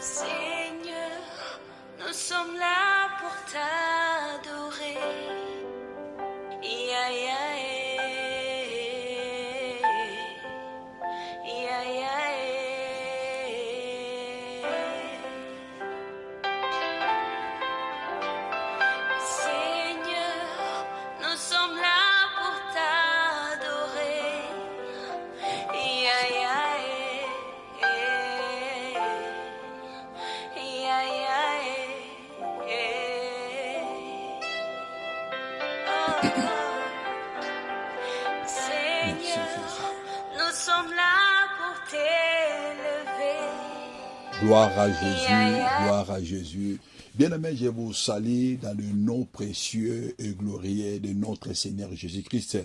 Seigneur, nous sommes là pour t'adorer. Ya, ya, eh. Ya, ya, eh. Seigneur, nous sommes là pour t'adorer. Ya, ya, eh. Ya, ya, eh. Oh, oh. Seigneur, nous sommes là pour t'élever. Gloire à Jésus, Ya, ya. gloire à Jésus. Bien-aimés, je vous salue dans le nom précieux et glorieux de notre Seigneur Jésus-Christ.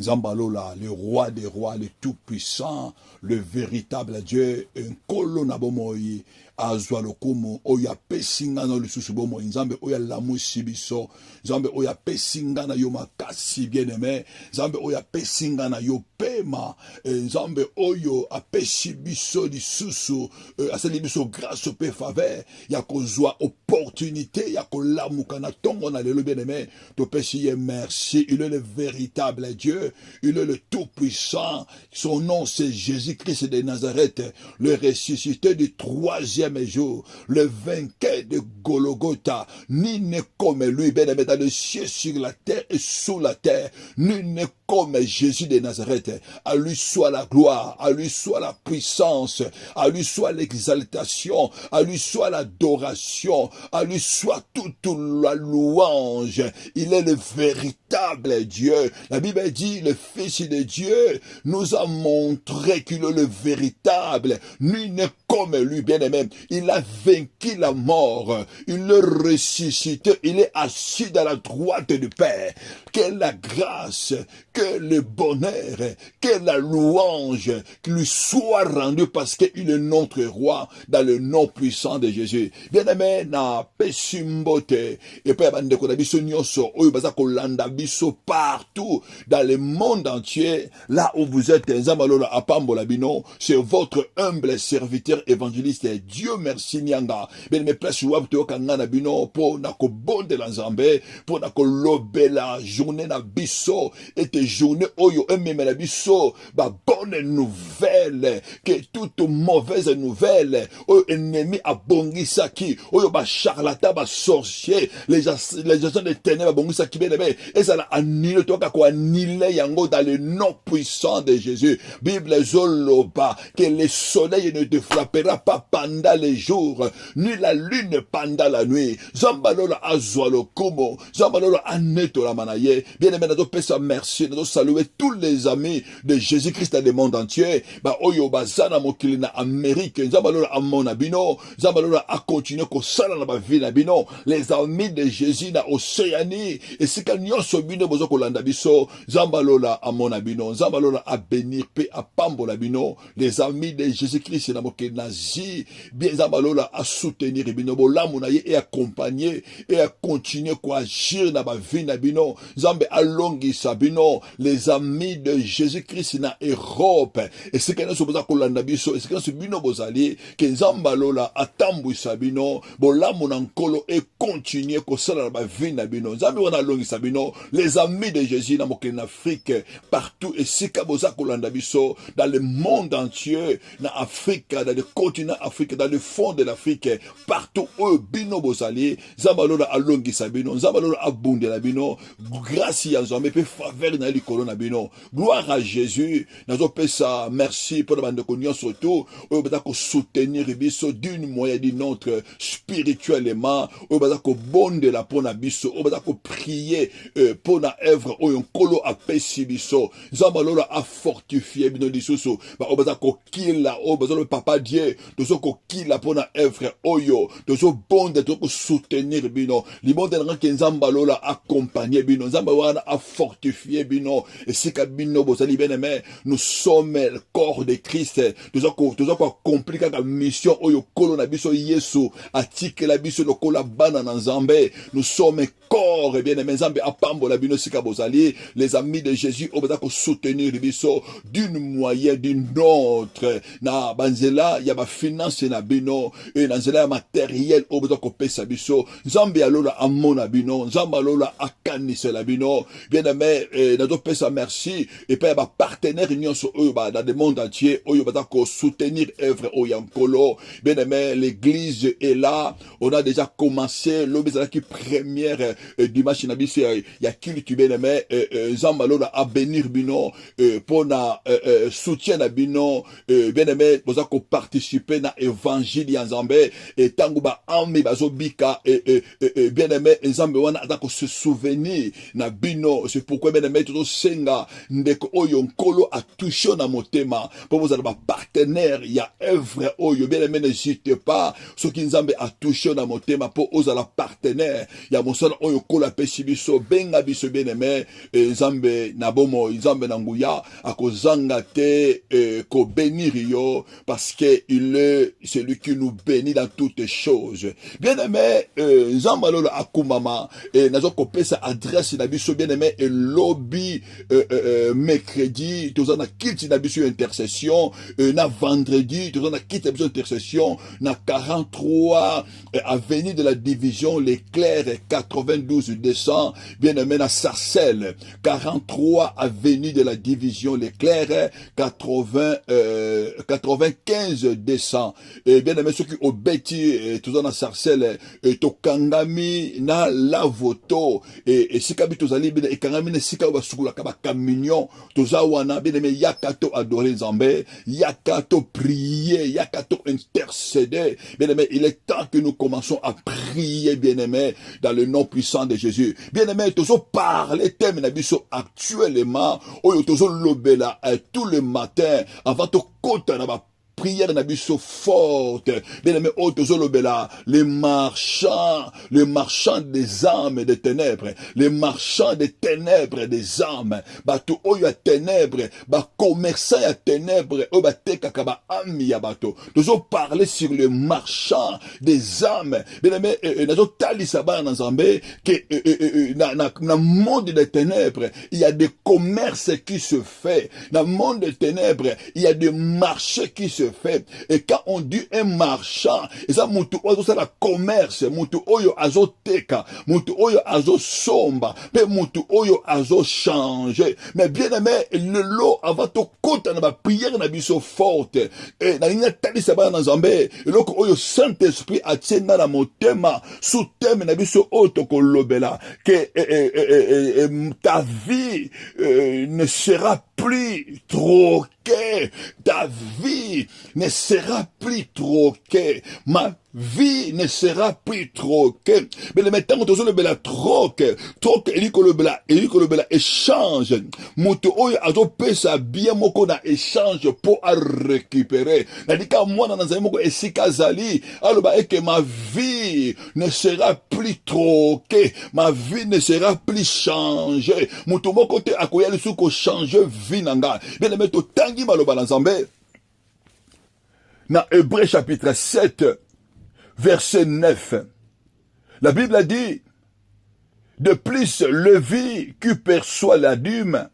Zambalola, le roi des rois, le tout-puissant, le véritable Dieu, un kolonabomoyi, azwalokumu, oya pesinga na lisusu bomo, nzambe oya lamusi biso, nzambe oya pesinga na yo makasi bien-aimé, nzambe oya pesinga na yo pema, nzambe oyo apesi biso lisusu, asali biso grâce pe faveur, ya kozwa opportunité, ya kolamuka na tongo na lelo bien-aimé, topesi ye merci, il est le véritable Dieu, il est le tout-puissant, son nom c'est Jésus-Christ de Nazareth, le ressuscité du troisième jour, le vainqueur de Golgotha, nul n'est comme lui, bien-aimé, dans le ciel, sur la terre et sous la terre, nul n'est comme Jésus de Nazareth. À lui soit la gloire, à lui soit la puissance, à lui soit l'exaltation, à lui soit l'adoration, à lui soit toute la louange. Il est le véritable Dieu. La Bible dit, le Fils de Dieu nous a montré qu'il est le véritable. Nul n'est comme lui, bien-aimé. Il a vaincu la mort. Il est ressuscité. Il est assis dans la droite du Père. Que la grâce, que le bonheur, que la louange lui soit rendue parce qu'il est notre roi dans le nom puissant de Jésus. Bien-aimé, na pesimbote. Et puis, bandeko na biso nyonso, oyo baza kolanda biso partout dans le monde entier, là où vous êtes, Nzamalola apambola bino, c'est votre humble serviteur évangéliste. Dieu merci nyanga. Bien-aimé, place wap te okanga na bino, pour na ko bonde la Nzambe, pour na ko lobela journée na biso, et te journée oyo ememe na biso, ba bonne nouvelle, que toute mauvaise nouvelle, oyo ennemi a bongisaki, oyo ba charlatan, ba sorcier, les agents de ténèbres bongisaki bien-aimé, et ça l'a annulé, toi ko annulé yango dans le nom puissant de Jésus. Bible zoloba, que le soleil ne te frappera pas pendant les jours, ni la lune pendant la nuit. Zambalola azwalo kumo, Zambalola aneto la manaye. Bien-aimé, nous pesa merci, nous saluer tous les amis de Jésus-Christ dans le monde entier. Ba oyo bazana mokili na Amérique, Zambalola amona bino, Zambalola a continué ko sala na ba vie na bino. Les amis de Jésus na Océanie, et si quand nyonso bino bozo kolanda biso, Zambalola amona bino, Zambalola a bénir pe a pambola bino. Les amis de Jésus-Christ na mokili na Zi, bien Zambalola a soutenir bino bolamu na ye et accompagner et à continuer ko agir na ba vie na bino. Zambe alongi sabino, les amis de Jésus-Christ na Europe, et c'est quand nous sommes kolanda biso, et c'est quand bino bozali que Zambalola atambu sabino bolamu na nkolo et continuer ko sala na ba vie na bino. Zambe wana longi sabino, les amis de Jésus na mokili na Afrique partout, et c'est quand boza kolanda biso dans le monde entier, na Afrique, dans le continent africain, dans le fond de l'Afrique, partout où bino bozali, Zambalola alongi sabino, Zambalola abunde la bino, grâce à Nzambe pe faveur na likolo na bino. Gloire à Jésus. Nazo pesa merci pour la bande de surtout, oyo baza ko soutenir biso d'une moyen d'une autre spirituellement, oyo baza ko bonde la pona biso, oyo baza ko prier pour na œuvre oyo nkolo apesi biso. Zambalola a fortifié bino lisusu, ba oyo baza ko kila, oyo baza le papa Dieu, tozo ko kila pona œuvre oyo, tozo bonde, tozo ko soutenir bino. Libonde na ke Zambalola accompagner bino, Nzamba wana a fortifié bino, et si ka bino bozali bien-aimé, nous sommes le corps de Christ, tozo ko accomplir ka mission oyo kolo na biso Yesu atike la biso lokola bana na Nzambe. Nous sommes corps et bien-aimé, Nzambe apambola bino sika bozali, les amis de Jésus oyo baza ko soutenir biso d'une moyen d'une autre na banzela ya ba finance na bino et na nzela ya matériel o bezo ko pesa biso nzambe alola amona bino nzambe alola akanisa la bino bien aimé na do pesa merci et pa ba partenaire nyonso oyo ba dans le monde entier oyo ba ko soutenir œuvre o yankolo bien aimé l'église est là on a déjà commencé l'obézala qui première dimanche na biso ya culte bien aimé nzambe alola a bénir bino pour na soutien na bino bien aimé boza ko participer na évangile ya nzambe et tango ba ami bazo bika bien aimé nzambe wana atako se souvenir na bino c'est pourquoi bien aimé tout senga ndeko oyo nkolo a touché na motema pour vous ba partenaire ya œuvre oyo bien aimé n'hésitez pas ce qui nzambe a touché na motema pour ozala partenaire ya mosala oyo kola pesi biso benga biso bien aimé nzambe na bomo nzambe na nguya akozanga te ko bénir yo parce que il est celui qui nous bénit dans toutes choses bien aimé nzambe alola akumama nazo kopesa adresse na biso bien aimé et lobby mercredi tozana kit na biso intercession na vendredi tozana kit na biso intercession na 43 avenue de la division l'éclair 92 200 bien aimé na Sarcelles 43 avenue de la division l'éclair 95 200 et bien aimé ceux qui obéti tozana Sarcelles tokangami na lavoto et sikabi tozali bina ekangami na sika basukula ka ba camion tozawana bien aimé yakato adorer Nzambe yakato prier yakato intercéder bien aimé il est temps que nous commençons à prier bien aimé dans le nom puissant de Jésus bien aimé tozo parler thème na biso actuellement oyo tozo lobela tout le matin avant to kota na ba prière na biso forte bien aimé otozolobela les marchands des âmes et des ténèbres les marchands des ténèbres des âmes bato oyo ya ténèbres ba commerçant ya ténèbres oyo batekaka ba ami ya bato tozo parler sur les marchands des âmes bien aimé nazo talisa bana na Nzambe que na monde des ténèbres il y a des commerces qui se fait dans le monde des ténèbres il y a des marchés qui se fait et quand on dit un marchand et ça mutu oyo ça la commerce mutu oyo azoteka mutu oyo azosomba pe mutu oyo azochanger mais bien aimé le lot avant to kota na ba prière na biso forte et na ina tali sa ba na Nzambe eloko oyo Saint-Esprit atienda na motema sous thème na biso oyo ko lobela que ta vie ne sera plus troquée, ta vie ne sera plus troquée, ma vie ne sera plus troquée. Mais le maintenant, on le bela troque, eliko le bela échange. Muto oyo azo pesa bien moko na échange pour à récupérer. Nadika moi na nzai moko esika zali, aloba eke ma vie ne sera plus troquée, ma vie ne sera plus changée. Muto moko te akoya lisuko changer vie nanga. Bien aimé to tangi maloba na Nzambe. Na Hébreux chapitre 7 verset 9. La Bible a dit, de plus, Lévi qui perçoit la dîme,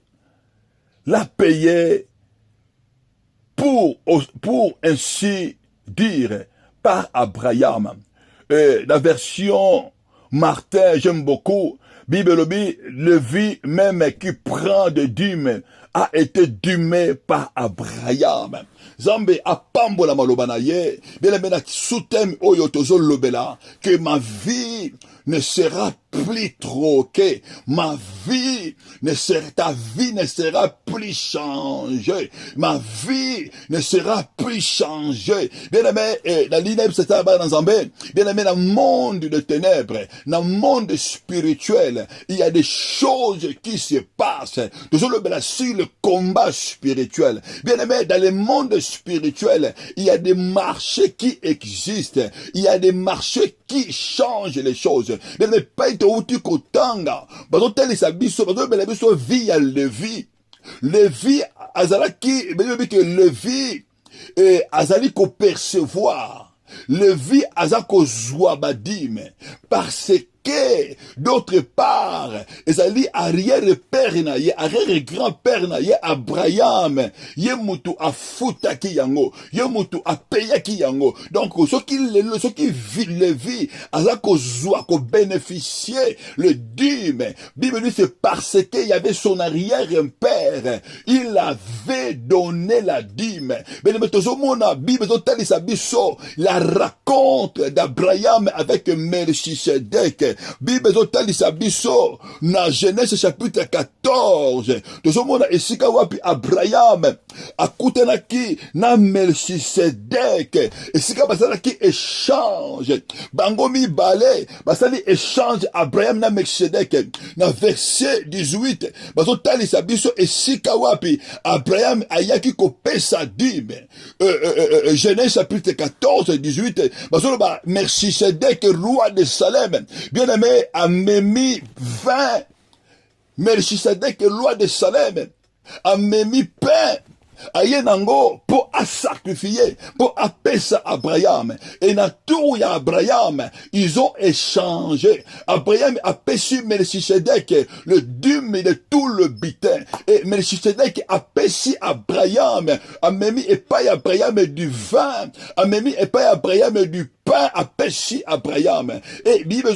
l'a payé pour ainsi dire, par Abraham. La version Martin, j'aime beaucoup, Bible dit, Lévi même qui prend de dîme a été dûmé par Abraham. Zambe apambola maloba na ye, bien aimé na sous-thème oyo tozo lobela, que ma vie ne sera plus troquée, ta vie ne sera plus changée, ma vie ne sera plus changée. Bien aimé, dans l'ineb c'est ça dans Zambé, bien aimé dans le monde de ténèbres, dans le monde spirituel, il y a des choses qui se passent. Tozo lobela sur le combat spirituel. Bien aimé, dans le monde spirituel, il y a des marchés qui existent, il y a des marchés qui changent les choses. Bien aimé, pas uti kotanga bazotalisa biso bazobela biso vie ya Lévi azalaki bebi que Lévi azali ko percevoir Lévi azako zwa badime parce que d'autre part ezali arrière-père na ye, arrière-grand-père na ye Abraham, ye mutu afutaki yango, ye mutu apeyaki yango. Donc ce qui le vit aza kozwa ko bénéficier le dîme. Bible dit c'est parce qu'il y avait son arrière-père, il avait donné la dîme. Mais tozomona Bible totalisa biso la raconte d'Abraham avec Melchisedec. Bible totalisa biso na Genèse chapitre 14. Tozomona esika wapi Abraham akutanaki na Melchisedec. Esika basalaki échange. Bango mibale basali échange Abraham na Melchisedec. Na verset 18 bazotalisa biso esika wapi Abraham ayaki kopesa dîme. Genèse chapitre 14 18 bazoloba Melchisedec roi de Salem bien aimé amemi 20. Melchisedec roi de Salem amemi pain aye nango pour à sacrifier, pour apesa Abraham. Et na tout ya Abraham, ils ont échangé. Abraham a péché Melchisedec le dîme de tout le butin. Et Melchisedec a péché Abraham, a même pas Abraham du vin, a même pas Abraham du pain, a péché Abraham. Et Bible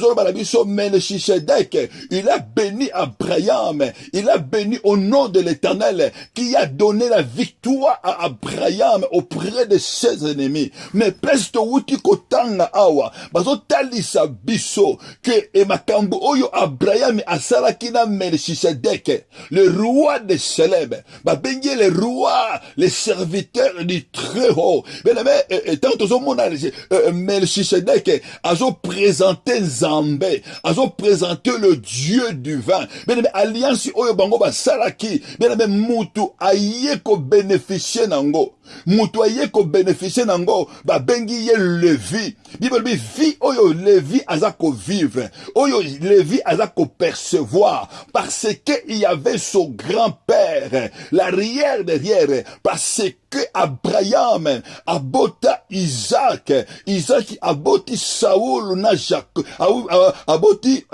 Melchisedec, il a béni Abraham, il a béni au nom de l'Éternel qui a donné la victoire à Abraham auprès de ses ennemis. Mais presto wuti kotanga awa bazo talisa biso que emakambo oyo Abraham asalaki na Melchisedec le roi de Salem babengi le roi le serviteur du Très-Haut. Mais tant tozomona Melchisedec azo présenter Nzambe, azo présenter le Dieu du vin. Mais alliance oyo bango basalaki mais mutu aye ko bénéficier nango, mutu aye ko bénéficier nango babengi ye Lévi. Bible bi vie oyo Lévi aza ko vivre, oyo Lévi aza ko percevoir parce que il y avait son grand-père l'arrière derrière, parce que Abraham abota Isaac, Isaac aboti Saoul na Jacob, aboti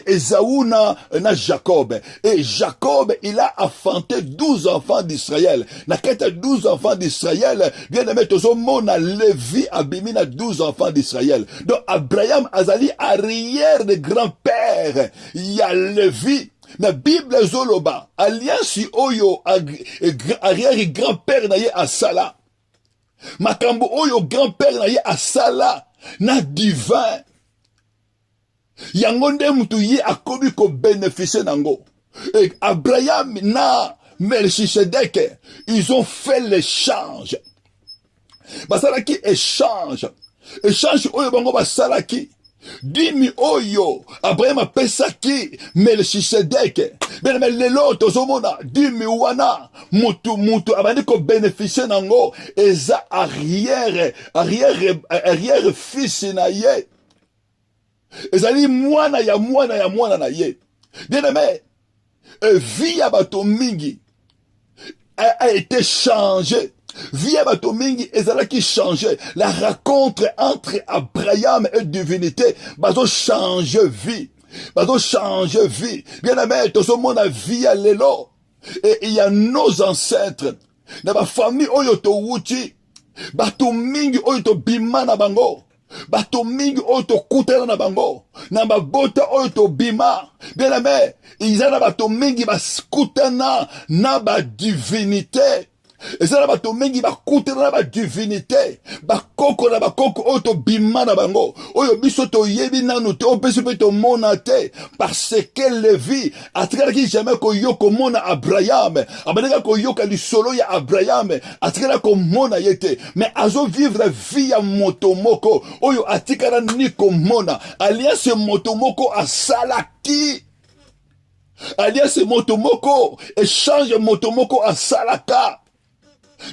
Esaou na Jacob, et Jacob il a enfanté 12 enfants d'Israël. Na kete 12 enfants d'Israël, bien aimé tozomona Lévi abimi na 12 enfants d'Israël. Donc Abraham azali arrière de grand-père, il y a Lévi. La Bible zoloba alliance oyo arrière grand-père na ye asala, makambo oyo grand-père na ye asala na divin yango nde mutu ye akomi ko bénéficier nango. Et Abraham na Melchisedec, ils ont fait l'échange. Basalaki échange oyo bango basalaki dimi oyo Abraham apesaki Melchisedec. Mais lelo tozomona dimi wana mutu abandi ko bénéficier nango eza arrière fils na ye, ezali mwana ya mwana na ye. Bien aimé, vie ya bato mingi a été changée. Vie à Batomingi ezalaki changé. La rencontre entre Abraham et divinité bazo change vie. Bazo change vie. Bien aimé, tout ce monde a vie à l'élo. Et il y a nos ancêtres. Dans ma famille oyo to wuti. Batomingi oyo to bima na bango. Batomingi oyo to kutela na bango. Na mabota oyo to bima. Bien aimé, ils ont batomingi baskutana na ba divinité. Et ça, bato mengi bakutela na divinité, bakoko na bakoko oyo to bima na bango, oyo biso to yebi nanu te, opesi pe to mona te, parce que Lévi atikala jamais ko yoko mona Abraham, abaneka ko yoka lisolo ya Abraham, atikala ko mona yete, mais azo vivre vie ya motomoko, oyo atikala ni ko mona, alliance motomoko asalaki. Alliance motomoko, échange motomoko asalaka.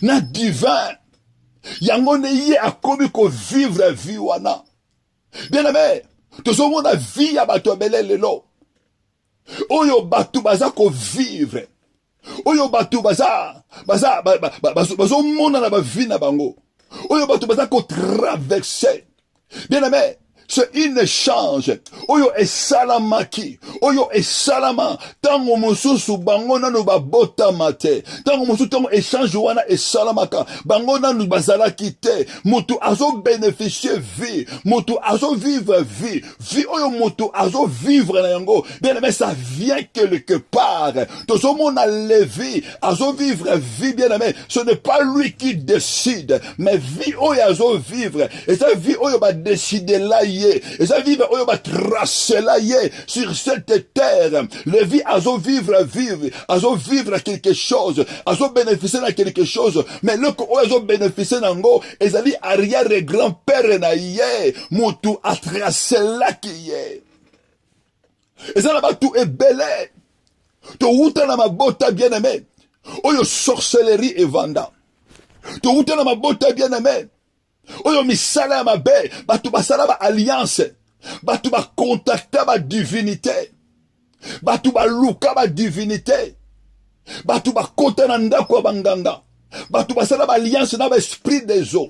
Na divin yango ne ye akomi ko vivre vie wana. Bien aimé, tozomona vie ya bato ebele lelo oyo bato baza ko vivre, oyo bato bazomona na ba vie na bango, oyo bato baza ko traverser. Bien aimé, c'est un échange. Oyo esalamaki. Oyo esalama. Tango mosusu bango nanu babota mate. Tango mosusu tango échange wana esalamaka. Bango nanu bazalaki te. Mutu azo bénéficier vie. Mutu azo vivre vie. Vie oyo mutu azo vivre na yango. Bien aimé, ça vient quelque part. Tout ce monde a levé. Azo vivre vie, bien aimé. Ce n'est pas lui qui décide. Mais vie oyo azo vivre. Et sa vie oyo ba décider là. Et ça vivre, on va tracer là, sur cette terre. Le vie, azo vivre, quelque chose. Azo bénéficier de quelque chose. Mais le coup, azo bénéficier d'ango, et ça dit arrière grand-père na yé, moutou a tracé là qui yé. Et ça là-bas, tout est belé. To outa na ma bota bien aimé. Oyo sorcellerie et vanda. To outa na ma bota bien aimé. Oyo misala mabe, batu basala ba alliance, batu ba contacta ba divinité, batu ba luka ba divinité, batu ba kota na ndako banganga, batu basala ba alliance na ba esprit des eaux.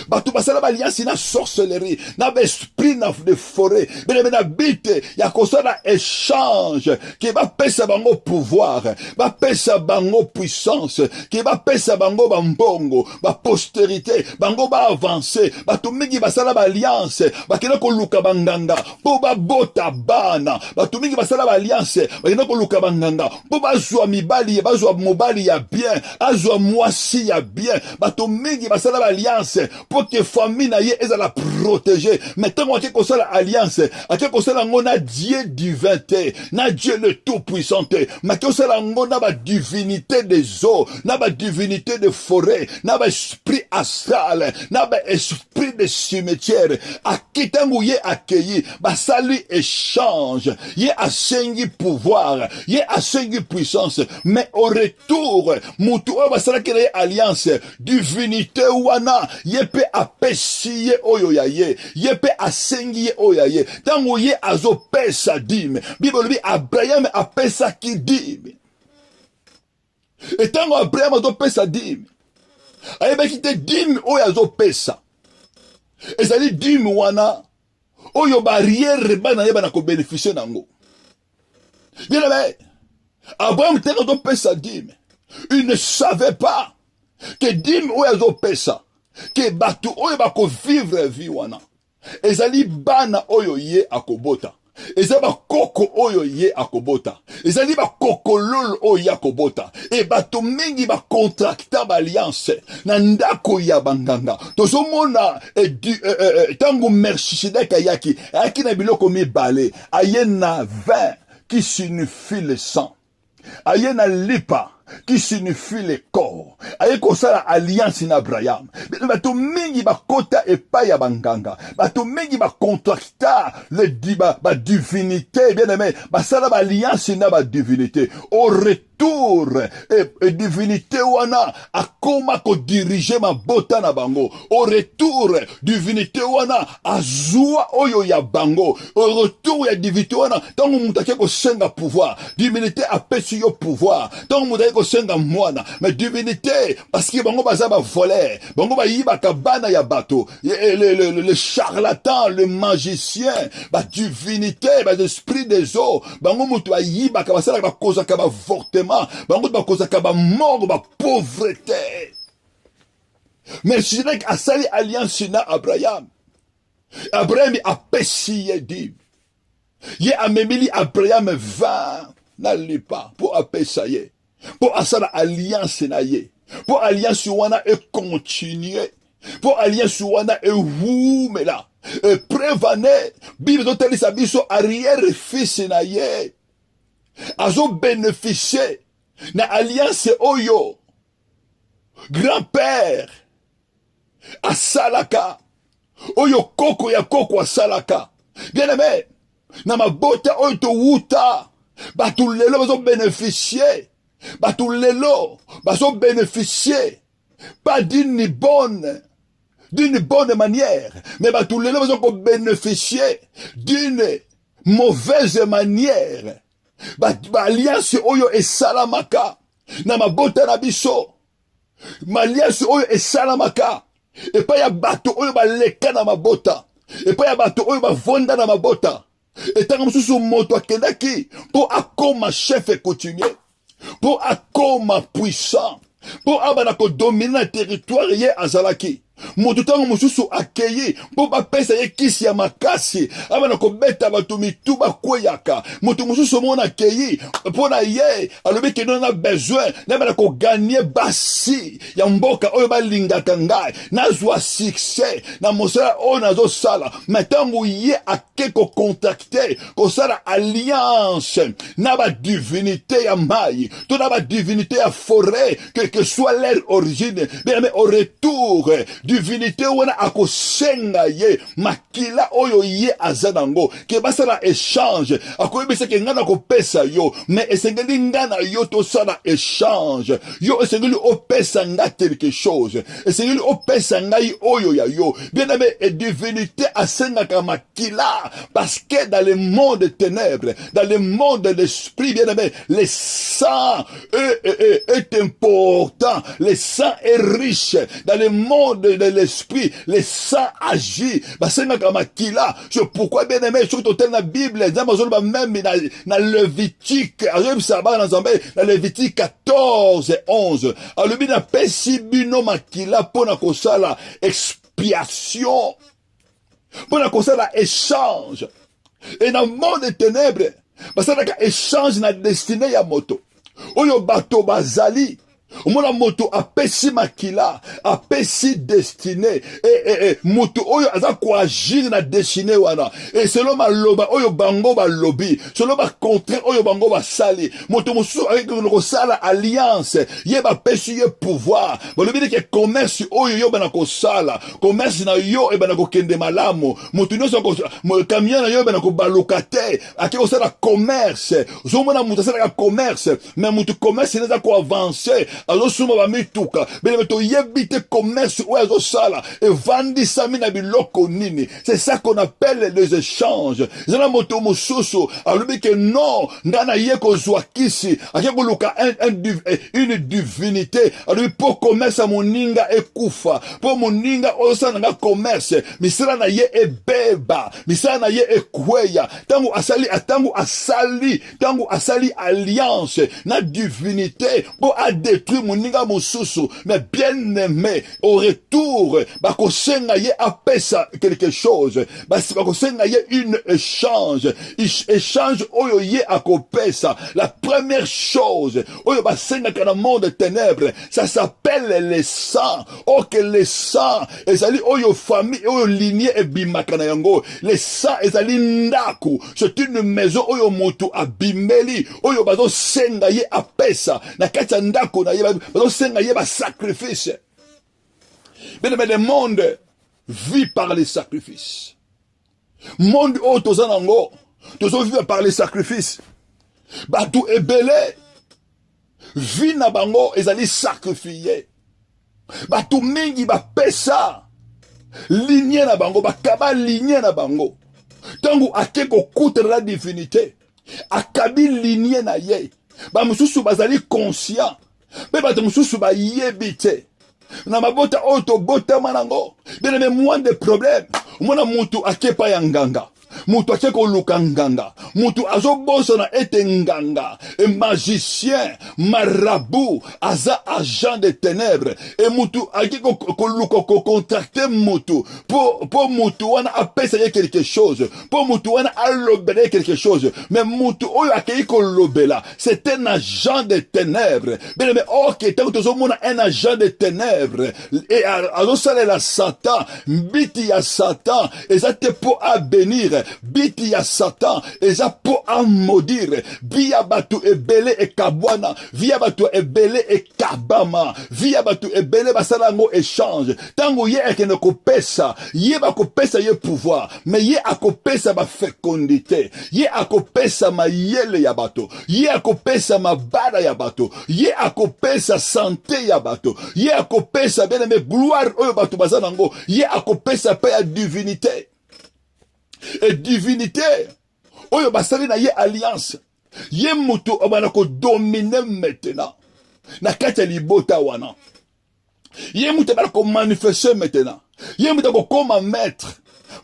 Batu basala ba alliance na sorcellerie, na ba esprit na de forêt, bene na bite ya kosala échange qui va pesa bango pouvoir, va pesa bango puissance, qui va pesa bango bambongo, ba postérité, bango ba avancer, batu mingi basala ba alliance, bakena ko luka banganga, po ba bota bana, batu mingi basala ba alliance, bakena ko luka banganga, po ba zwa mibali, ba zwa mobali ya bien, azwa mwasi ya bien, batu mingi basala ba alliance pour que famille na ye ezala protéger. Maintenant, on a la alliance, on a ngona Dieu divin, na Dieu le tout puissant, mais on a ngona ba divinité des eaux, na ba divinité de forêt, na ba esprit astral, na ba esprit de cimetière. A kitangu ye accueilli, ba sali échange, ye asengi pouvoir, ye asengi puissance, mais au retour, mutu o ba sala kele alliance, divinité wana, ye pe apesi ye oyo ya ye, ye pe asengi ye oyo ya ye. Tango ye azo pesa dime, Bible bi Abraham apesa ki dime. Et tango Abraham azo pesa dime, ayebaki te dime oyo azo pesa. Ezali dime wana, oyo barrière bana ye bana ko bénéficier nango. Bien aimé, Abraham te azo pesa dime. Il ne savait pas que dime oyo azo pesa, que batu oyo bako vivre vie wana ezali bana oyo ye akobota, ezali bakoko oyo ye akobota, ezali bakoko lolo oyo ye akobota, e batu mingi bakontrakta baliance na ndako ya banganga. Tozomona tango Melchisedek ayaki na biloko mibale, aye na vin qui signifie le sang, aye na lipa qui signifie le corps. Aye kosala alliance na Abraham. Bato mingi bakota epai ya banganga. Bato mingi bakontrakta le ba divinité, bien aimé. Basala ba alliance na ba divinité. Au retour, et divinité wana akoma ko diriger ma bota na bango. Au retour, divinité wana azua oyo ya bango. Au retour ya divinité wana, tango mutake ko senga pouvoir. Divinité apesi yo pouvoir. Tango mutake senga mwana, mais divinité, parce que bango baza ba voler, bango ba yiba kabana ya bato, le charlatan, le magicien, ba divinité, ba esprit des eaux, bango mutu ba yiba kabasala ba koza kaba avortement, bango ba koza kaba mort, ba pauvreté. Mais si c'est a sali alliance na Abraham, Abraham a pessi dit, ye amemili Abraham 20 na lipa pour apessayer. Pour asala alliance na ye, pour alliance wana e continuer, pour alliance wana e wumela, e prévane, Bible doteli sa biso arrière fils na ye, azo bénéficier na alliance oyo, grand-père, asalaka, oyo koko ya koko asalaka, bien aimé, na mabota oyo to wuta, batu lelo bazo bénéficier, Batou lelo, baso bénéficier, pas d'une bonne manière, mais batou lelo baso bénéficier d'une mauvaise manière. Alliance oyo e salamaka, na mabota na biso, alliance oyo e salamaka, et pas ya bato oyo baleka na mabota. Et pas ya bato oyo bavonda na mabota. Et tant que moto akendaki pour akoma chef et coutumier, pour akoma puissant, pour abana ko dominer le territoire ye azalaki. Moto tango mususu akeye po bapesa ye kisi ya makasi abana ko beta bato mitu bakweyaka moto mususu mona akeye po na ye alobi ke na besoin na bana ko gagner basi ya mboka oyo balingaka ngai nazwa succès na mosala oyo nazo sala metango ye akeko contacter ko sala alliance na ba divinité ya mai to na ba divinité ya forêt quelle que soit leur origine bien mais au retour divinité wana akosenga ye makila oyo ye azanango ke basala échange akoyebisa ke ngana kopesa yo mais esengeli ngana yo to sala échange yo esengeli opesa nga quelque chose esengeli opesa ngai oyo ya yo bien aimé et divinité asengaka makila parce que dans le monde des ténèbres dans le monde de l'esprit bien aimé le sang est important le sang est riche dans le monde de l'esprit le sang agit basengaka makila c'est pourquoi bien aimé surtout dans la Bible même dans Lévitique dans Lévitique 14 et 11 alobi na pesi bino makila pona kosala expiation pona kosala échange et dans le monde des ténèbres basalaka échange na destinée ya moto oyo bato bazali omona moto apesi makila apesi destiné moto oyo aza koagir na destiné wana et selon maloba oyo bango balobi selon bacontraire oyo bango basali moto mosusu akosala alliance ye bapesi ye pouvoir balobi ke commerce oyo yo bana kosala commerce na yo ebana kokende malamu moto nyonso camion na yo ebana kobaluka te ake kosala commerce ozomona moto asalaka commerce mais moto commerce neza koavancer azosuma bamituka bele toyebi te commerce oyo azosala evandisami na biloko nini c'est ça qu'on appelle les échanges zana moto mosusu alobi ke non ngana ye kozwa kisi ake koluka une divinité alobi po commerce moninga ekufa po moninga osala nga commerce misala na ye ebeba misala na ye ekweya tango asali alliance na divinité po a détruire moninga mosusu mais bien aimé au retour bakosenga ye apesa quelque chose bakosenga ye une échange oyo ye akopesa la première chose oyo basenga kana monde de ténèbres ça s'appelle le sang que le sang ezali oyo famille oyo lignée ebimaka na yango le sang ezali ndaku c'est une maison oyo moto abimeli oyo bazosenga ye apesa na kati ya ndako na ye bazosenga ye basacrifice bien aimé le monde vit par les sacrifices monde oyo toza nango tozovivre par les sacrifices bato ebele vi na bango ezali sacrifié bato mingi bapesa lignée na bango bakaba lignée na bango tango ake kokutana la divinité akabi lignée na ye bamosusu bazali conscient mpe bato mosusu bayebi te na mabota oyo tobotama nango bien aimé moins de problème omona mutu akepa ya nganga mutu ake koluka nganga mutu azobosana ete nganga e magicien marabout aza agent de ténèbres e mutu ake koluka kocontracte mutu po mutu wana apesa ye quelque chose po mutu wana alobela ye quelque chose mais mutu oyo akei kolobela c'est un agent de ténèbres bien mais ok tango tozomona un agent de ténèbres et azosalela Satan mbiti ya Satan eza te po abénir biti ya Satan eza po maudire via bato ebele ekabwana via bato ebele ekabama via bato ebele basala ngo échange tango ye ekene kopesa ye bakopesa ye pouvoir mais ye akopesa ba fécondité ye akopesa mayele ya bato ye akopesa mabada ya bato ye akopesa santé ya bato ye akopesa bien aimé gloire oyo bato bazana ngo ye akopesa pa ya divinité et divinité oyo basali na ye alliance ye mutu obana ko dominer maintenant na kati ya libota wana ye mutu bana ko manifester maintenant ye mutu ko koma maître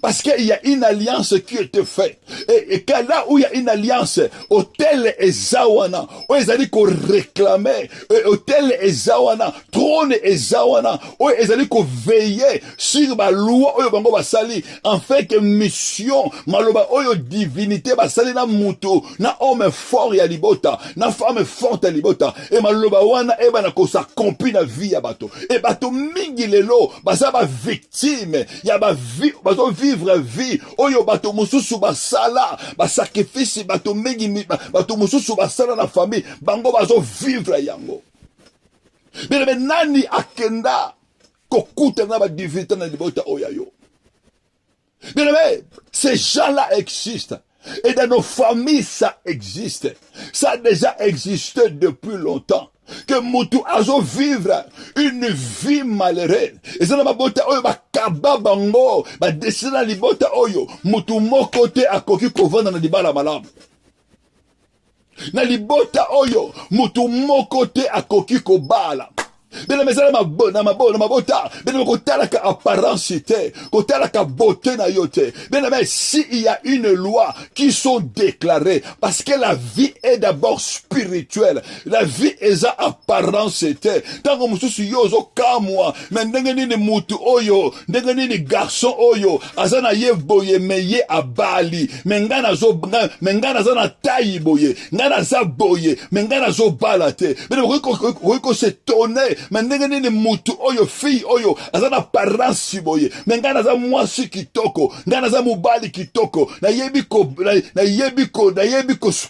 Parce qu'il y a une alliance qui était faite. Et là où il y a une alliance, hôtel Ezawana, où ils allaient qu'on réclamait, hôtel Ezawana, trône Ezawana, où ils allaient qu'on veillait sur la loi, où bango basali, en fait que mission, maloba, où divinité basali na muto, na homme fort ya libota, na femme forte ya libota, et maloba wana, et banako sa compi na vie ya bato, et bato mingi lelo, basa ba victime, ya ba vie, bato vivre vie, oyo bato mususu basala, ba sacrifice, bato mingi, bato mususu basala na famille, bango bazo vivre yango. Mais nani akenda, kokuta na ba divinité na libota oyayo. Mais ces gens-là existent. Et dans nos familles, ça existe. Ça a déjà existé depuis longtemps. Que mutu azo vivre une vie malheureuse. Et ça n'a pas bota oyo ba kaba bango, ba desina libota oyo, mutu moko te akoki kovanda na libala malamu. Na libota oyo, mutu moko te akoki kobala. Bien mais ça na mabota, bien kotala ka apparence te, kotala ka beauté na yote. Bien mais si il y a une loi qui sont déclarées parce que la vie est d'abord spirituelle, la vie est à apparence te. Tant que mususu yozo kamwa, mais ndenge nini mutu oyo, ndenge nini garçon oyo, azana ye boye meye abali, mengana zo mengana zana taille boye, ngana za boye, mengana zo balate. Bien ko se tonner mais ndenge nini mutu oyo fille oyo azana apparence boye mais ngana za mwasi kitoko ngana za mobali kitoko na yebi ko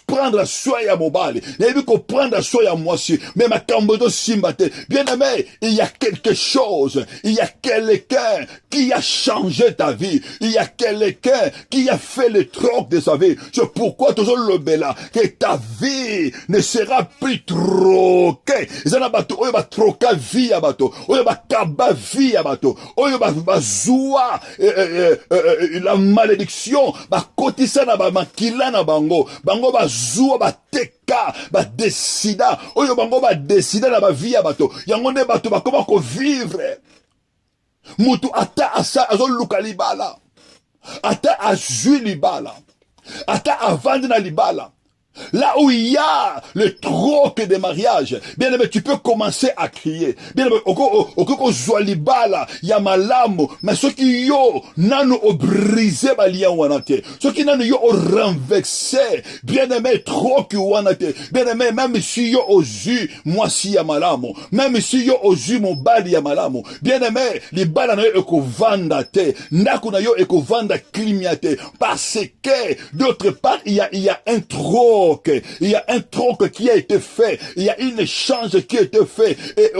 prendre soin ya mobali na yebi ko prendre soin ya mwasi mais makambo do simba te. Bien aimé, il y a quelque chose, il y a quelqu'un qui a changé ta vie, il y a quelqu'un qui a fait le troc de sa vie. C'est pourquoi toujours le bela que ta vie ne sera plus troquée. Zana bato oyo ba troka vie ya bato, oyo ba kaba vie ya bato, oyo ba zoua la malédiction, ba kotisa na ba makila na bango, bango ba zoua ba teka, ba décida, oyo bango ba décida na ba vie ya bato, yango ne bato ba koma ko vivre. Mutu ata asa azo luka libala, ata azui libala, ata avandi na libala. Là où il y a le troc des mariages, bien aimé, tu peux commencer à crier. Bien aimé, oko zwalibala, ya malamu, mais ceux qui yo nanu o brisé balia wanate, ceux qui nanu yo o renversé, bien aimé, troc wanate, bien aimé, même si yo ozu, moi si ya malamu, même si yo ozu mon bali ya malamu, bien aimé, les bala na yo eko vanda te, ndaku na yo eko vanda klimiate, parce que d'autre part il y a un troc. Il y a un troc qui a été fait, il y a une échange qui a été fait, et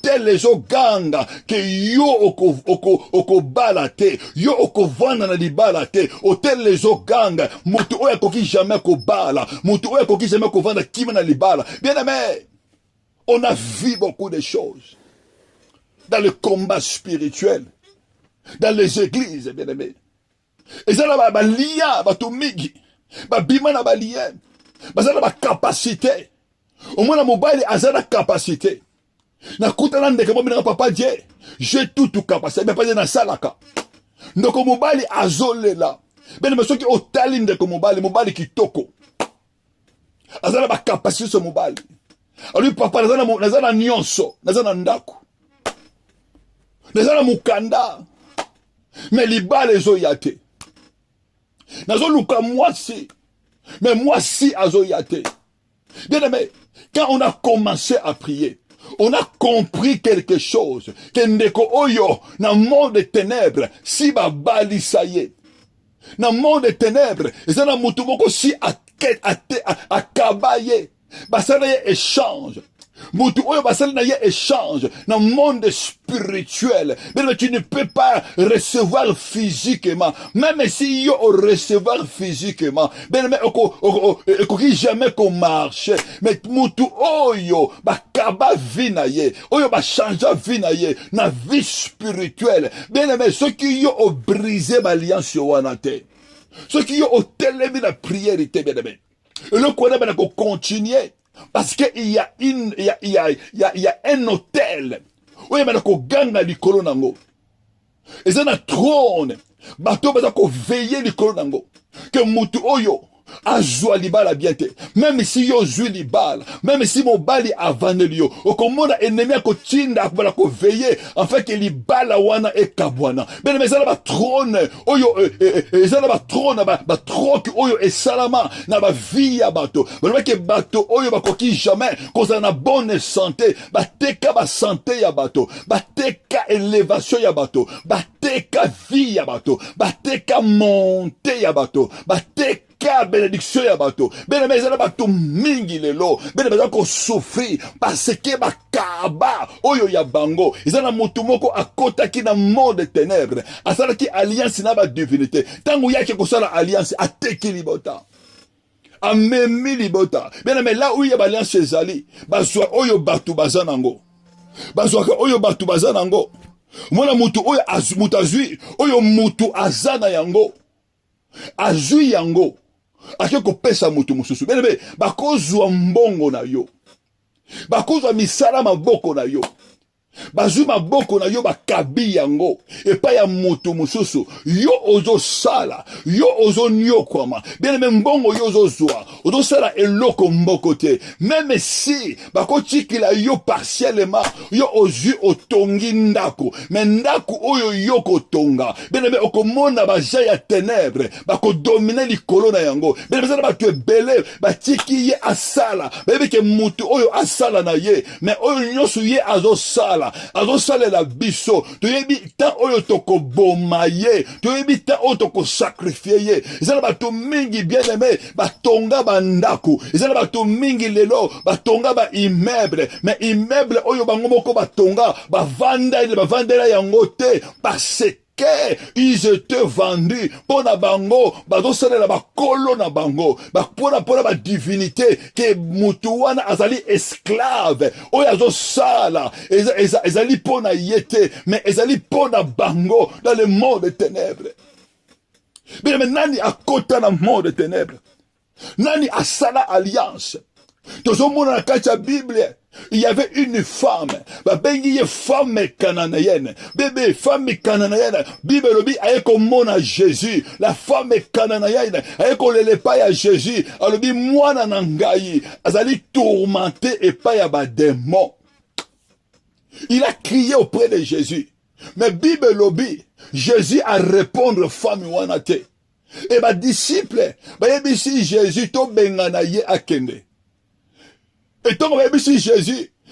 tel les oganga que yo oko balate, yo oko vanda na li balate, tel les oganga, mutu oya koki jamais ko bala, mutu oya koki jamais ko vanda kima na li bala. Bien aimé, on a vu beaucoup de choses dans le combat spirituel, dans les églises, bien aimé. Et ça là ba lia ba tumigi, ba bima na ba lia. Bazana ba capacité. Au moins la mobile azana capacité. Na kutana ndeke mo bina papa die. J'ai tout capacité. Mais pas na salaka. Ndoko mobile azolela. Ben me soki otali ndeko mobile kitoko. Azana ba capacité ce mobile. Ali papa nazana nyonso, nazana ndako. Nazana mukanda. Mais libale zo yate. Nazo luka mwasi. Mais moi si azoyate. Bien aimé, quand on a commencé à prier, on a compris quelque chose. Que ndeko oyo, na monde des ténèbres, si ba bali sa ye. Na monde des ténèbres, zana mutu moko si akabaye. Basana ye échange. Mutu oyo basali na ye échange dans le monde spirituel. Mais tu ne peux pas recevoir physiquement. Même si yo recevoir physiquement, mais oko jamais qu'on marche. Mais mutu oyo ba kaba vie na ye, oyo ba changer vie na ye, na vie spirituelle. Bien aimé, ceux qui yo ont brisé l'alliance wana te. Ceux qui ont télémi la prière te bien aimé. Et le quoi na ko continuer. Parce que il y a un hôtel. Oui, mais ko ganga likolo nango. Et ça na trône. bato baza ko veiller likolo nango que mutu oyo azwa libala bien te. Même si yo zwi libala, même si mobali avandeli yo, okomona ennemi akotinda akobala ko veiller en fait que libala wana ekabwana. Bene ezala ba trône oyo ezala ba trône ba troque oyo esalama na ba vie ya bato. Baloba ke bato oyo bakoki jamais kozala na bonne santé, bateka ba santé ya bato, bateka élévation ya bato, bateka vie ya bato, bateka montée ya bato, bateka ka bénédiction ya bato. Bene ezala bato mingi lelo, bene baza ko souffrir parce que bakaba oyo ya bango ezala mutu moko akotaki na monde de ténèbres, asalaki alliance na ba divinité. Tango yake kosala alliance ateki libota, amemi libota. Bene là où il y a alliance ezali, bazwa oyo bato bazanango, bazwa oyo bato bazanango. Mona mutu oyo mutu azui oyo mutu azana yango, azui yango ake kopesa mutu mususu. Bene bakozwa mbongo na yo, bakozwa misala maboko na yo, bazwi maboko na yo bakabi yango epai ya mutu mususu. Yo ozosala, yo ozonyokwama, bien même mbongo yo ozozwa ozosala eloko mboko te. Même si bakotikila yo partiellement, yo ozwi otongi ndako, mais ndako oyo yo kotonga, bien même okomona baja ya ténèbres bakodomine likolo na yango. Bien même bato ebele batiki ye asala, bayebi ke mutu oyo asala na ye, mais oyo nyonso ye azosala azosalela biso. Toyebi ta oyo toko boma ye, toyebi ta oyo toko sacrifier ye. Ezala bato mingi bien aimé batonga bandako, ezala bato mingi lelo batonga ba immeuble, mais immeuble oyo bango moko batonga bavandela yango te parce que ils étaient vendus pour na bango bazosalela bakolo na bango pona ba divinité ke mutu wana azali esclave oyo azosala ezali pona yete, mais ezali pona bango dans le monde des ténèbres. Mais nani akota na monde des ténèbres, nani asala alliance. Tozomona na kati ya Bible il y avait une femme, babengi femme cananéenne. Bébé, femme cananéenne. Bible lobi ayeko mona Jésus. La femme cananéenne ayeko lelepa ya Jésus. Alobi mwana na ngai azali tourmenté et pas ya ba démon. Il a crié auprès de Jésus. Mais Bible lobi Jésus a répondre femme wana te. Et ba disciple, ba yebisi Jésus to bengana ye akende. Et donc,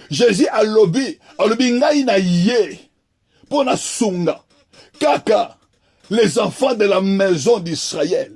Jésus a lobby ngai na ye, pour na sunga, kaka, les enfants de la maison d'Israël.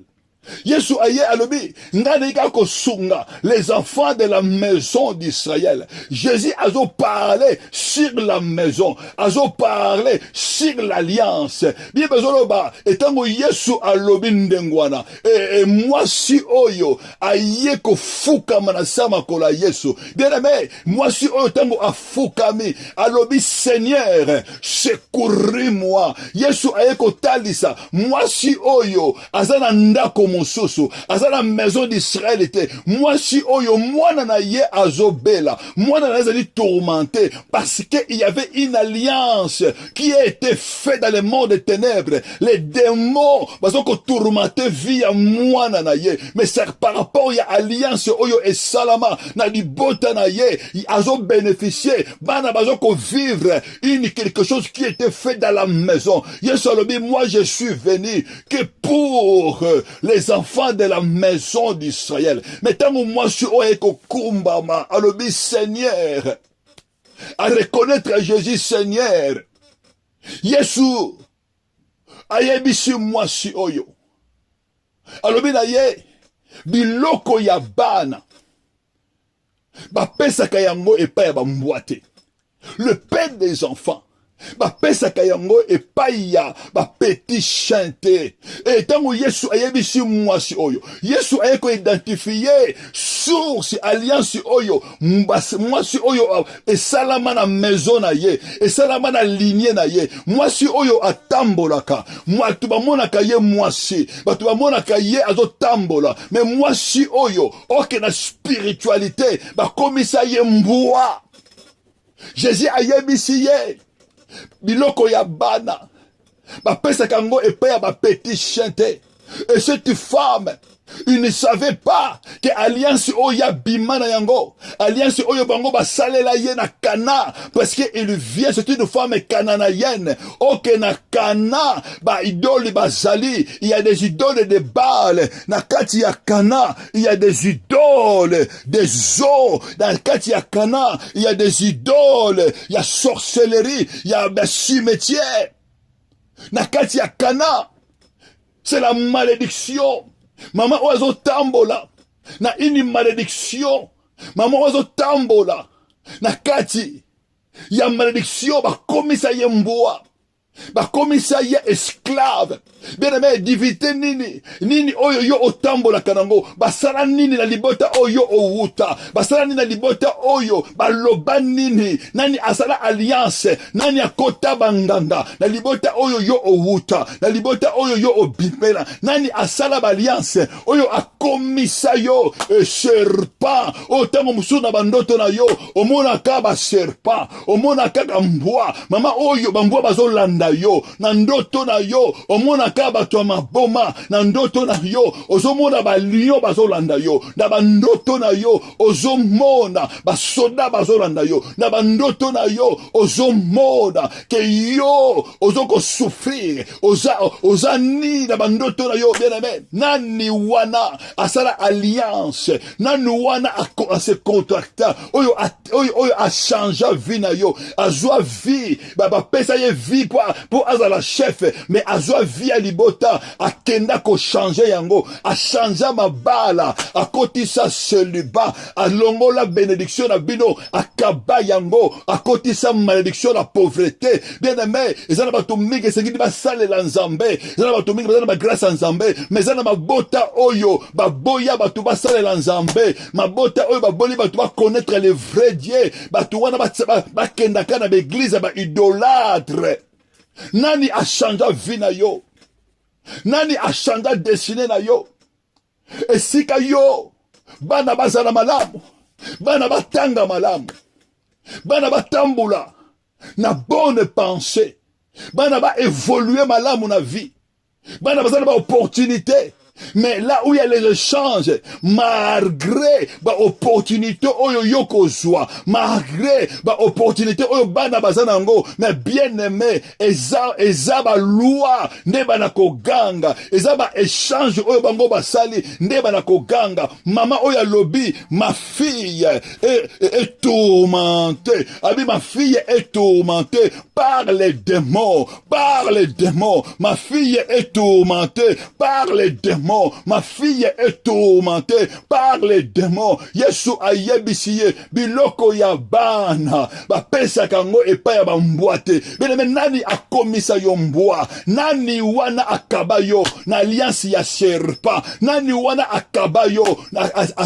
Yesu aye alobi ngani kako sunga les enfants de la maison d'Israël. Jésus a parlé sur la maison, a parlé sur l'alliance. Bien bezoloba etango Yesu alobi ndengwana et moi si oyo aye ko fuka manasama kola Yesu. Bien aimé, moi si oyo tango afukami alobi Seigneur secouris-moi. Yesu aye ko talisa moi si oyo azana ndako mosusu azala maison d'Israël était moi si oyo mwana na ye azobela mwana na ezali tourmenté parce que il y avait une alliance qui a été faite dans le monde des ténèbres. Les démons bazoko tourmenté via mwana na ye, mais c'est par rapport à alliance oyo et salama na libota na ye azo bénéficier bana bazoko vivre quelque chose qui était fait dans la maison. Yesu alobi moi je suis venu que pour les enfants de la maison d'Israël. Mais tant que moi je suis au kumbama, alobi Seigneur, à reconnaître Jésus Seigneur. Yesu, ayebisi moi si oyo. Alobi na ye, biloko ya bana. Bapesaka yango epai ya bambwate. Le père des enfants. Bapesaka yango epai ya petit chanté. Et tango Yesu ayebisi mwasi oyo, Yesu ayeko identifier source alliance oyo mwasi oyo esalama na maison na ye, esalama na lignée na ye, mwasi oyo atambolaka, mwatu bamonaka ye mwasi, batu bamonaka ye azotambola, mais mwasi oyo oke na spiritualité bakomisa ye mbwa. Jésus ayebisi ye biloko ya bana Bapesa kango et paye ba petit chien te. Et cette femme, il ne savait pas que alliance oya bimana yango, alliance oyo bango ba salela ye na Cana, parce que il vient, c'est une femme cananéenne. Ok na Cana, ba idole bazali, il y a des idoles de Baal. Na kati ya Cana, il y a des idoles, des eaux. Dans kati ya Cana, il y a des idoles, il y a sorcellerie, il y a cimetière. Na kati ya Cana, c'est la malédiction. Maman oiseau tambola. Na ini malédiction. Maman oiseau tambola. Na kati. Ya malédiction ba komisa ye mboa. Ba komisa ye esclave. Bien aimé, divinité nini. Nini oyo yo otambola kanango. Basala nini na libota oyo owuta. Basala nini na libota oyo. Baloba nini. Nani asala alliance. Nani akota banganga. Na libota oyo yo owuta. Na libota oyo yo obipela. Nani asala alliance. Oyo akomisa yo. Serpent. O tango musuna bandoto na yo. Omona kaba serpent. Omona kaka mbwa. Mama oyo bambwa bazolanda yo. Na ndoto na yo. Omona kaba to maboma na ndoto na yo ozomona ba lion bazolanda yo na ba ndoto na yo ozomona ba soda bazolanda yo na ba ndoto na yo ozomona ke yo ozoko souffrir ozani na ba ndoto na yo bien aimé nani wana asala alliance nani wana a se contracta oyo a changer vie na yo azwa vie ba pesa ye vie pour azala chef mais azwa vie libota akenda ko changer yango a changer mabala akotisa celibat alongola bénédiction na bino akaba yango akotisa malédiction na pauvreté bien aimé ezana bato mingi sengi basalela nzambe ezana bato mingi bazana ba grâce nzambe mais ezana mabota oyo baboya bato basalela nzambe mabota oyo baboli bato ba connaître le vrai Dieu bato wana bakenda kana ba église ba idolâtre. Nani a changé vie na yo? Nani a changé destinée na yo? Et si ka yo bana bazana malamu, bana batanga malamu, bana batambula na bonne pensée, bana ba évoluer malamu na vie, bana bazana ba opportunité. Mais là où il y a les échanges, malgré ba opportunité oyo yoko zwa, malgré ba opportunité oyo bana bazanango, mais bien aimé, eza ba loi ne bana koganga, eza ba échange oyo bango basali ne bana koganga. Maman oyo lobby, ma fille est tourmentée. Abi ma fille est tourmentée par les démons, par les démons. Ma fille est tourmentée par les démons. Ma fille est tourmentée par les démons. Yesu ayebisiye biloko ya bana ba pesa kango epa ya bambwate. Bele nani akomisa yo mbwa? Nani wana akabayo na alliance ya serpent? Nani wana akabayo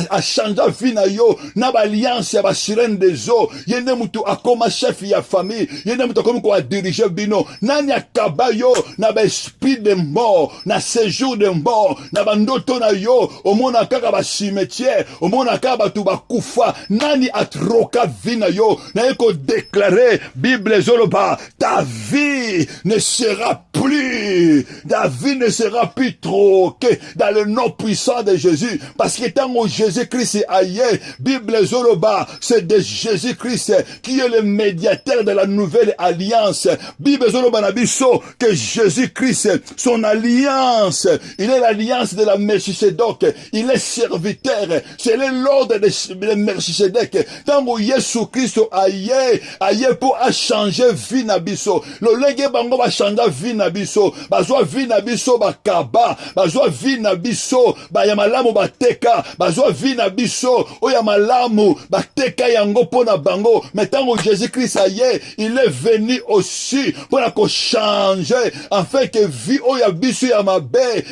a chanja vina yo na ba alliance ya ba sirène des eaux? Yende mutu akoma chef ya famille. Yende mutu akoma ko diriger bino. Nani akabayo na ba esprit de mort, na séjour de mort? Na bandoto na yo omona kaka ba cimetière omona kaka batu bakufa. Nani atroka vie na yo? Na eko déclarer Bible zoloba ta vie ne sera plus, ta vie ne sera plus troquée dans le nom puissant de Jésus, parce que tant que Jésus-Christ aïe Bible zoloba c'est de Jésus-Christ qui est le médiateur de la nouvelle alliance. Bible zoloba na biso que Jésus-Christ son alliance, il est l'alliance de la Melchisedec, il est serviteur, c'est l'ordre de Melchisedec. Tant que Jésus Christ aïe pour changer vie na biso, le lege bango va changer vie na biso, bazwa vie na biso bakaba, bazwa vie na biso ba ya malamu bateka, bazwa vie na biso o ya malamu bateka yango pona bango. Mais tant que Jésus Christ aïe, il est venu aussi pour la changer afin que vie o ya biso ya mabe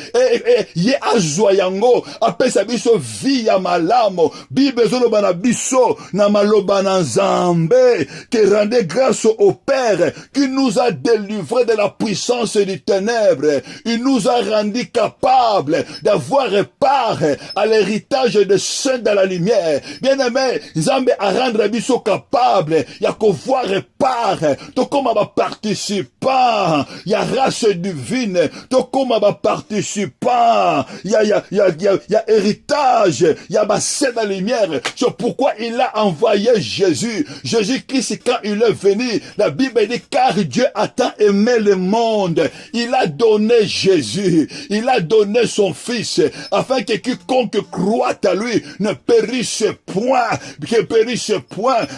ye azwa yango apesa biso vie ya malamu. Bible zoloba na biso na maloba na Nzambe que rendez grâce au Père qui nous a délivrés de la puissance du ténèbres. Il nous a rendus capables d'avoir part à l'héritage des saints de la lumière. Bien-aimé, Nzambe a rendre biso capable, ya kovoir part, to comme ba participant, ya race divine, to comme ba participant, ya héritage, ya ba saint de la lumière. C'est pourquoi il a envoyé Jésus. Jésus-Christ, quand il est venu, la Bible dit, car Dieu a tant aimé le monde, il a donné Jésus, il a donné son Fils, afin que quiconque croit à lui ne périsse point,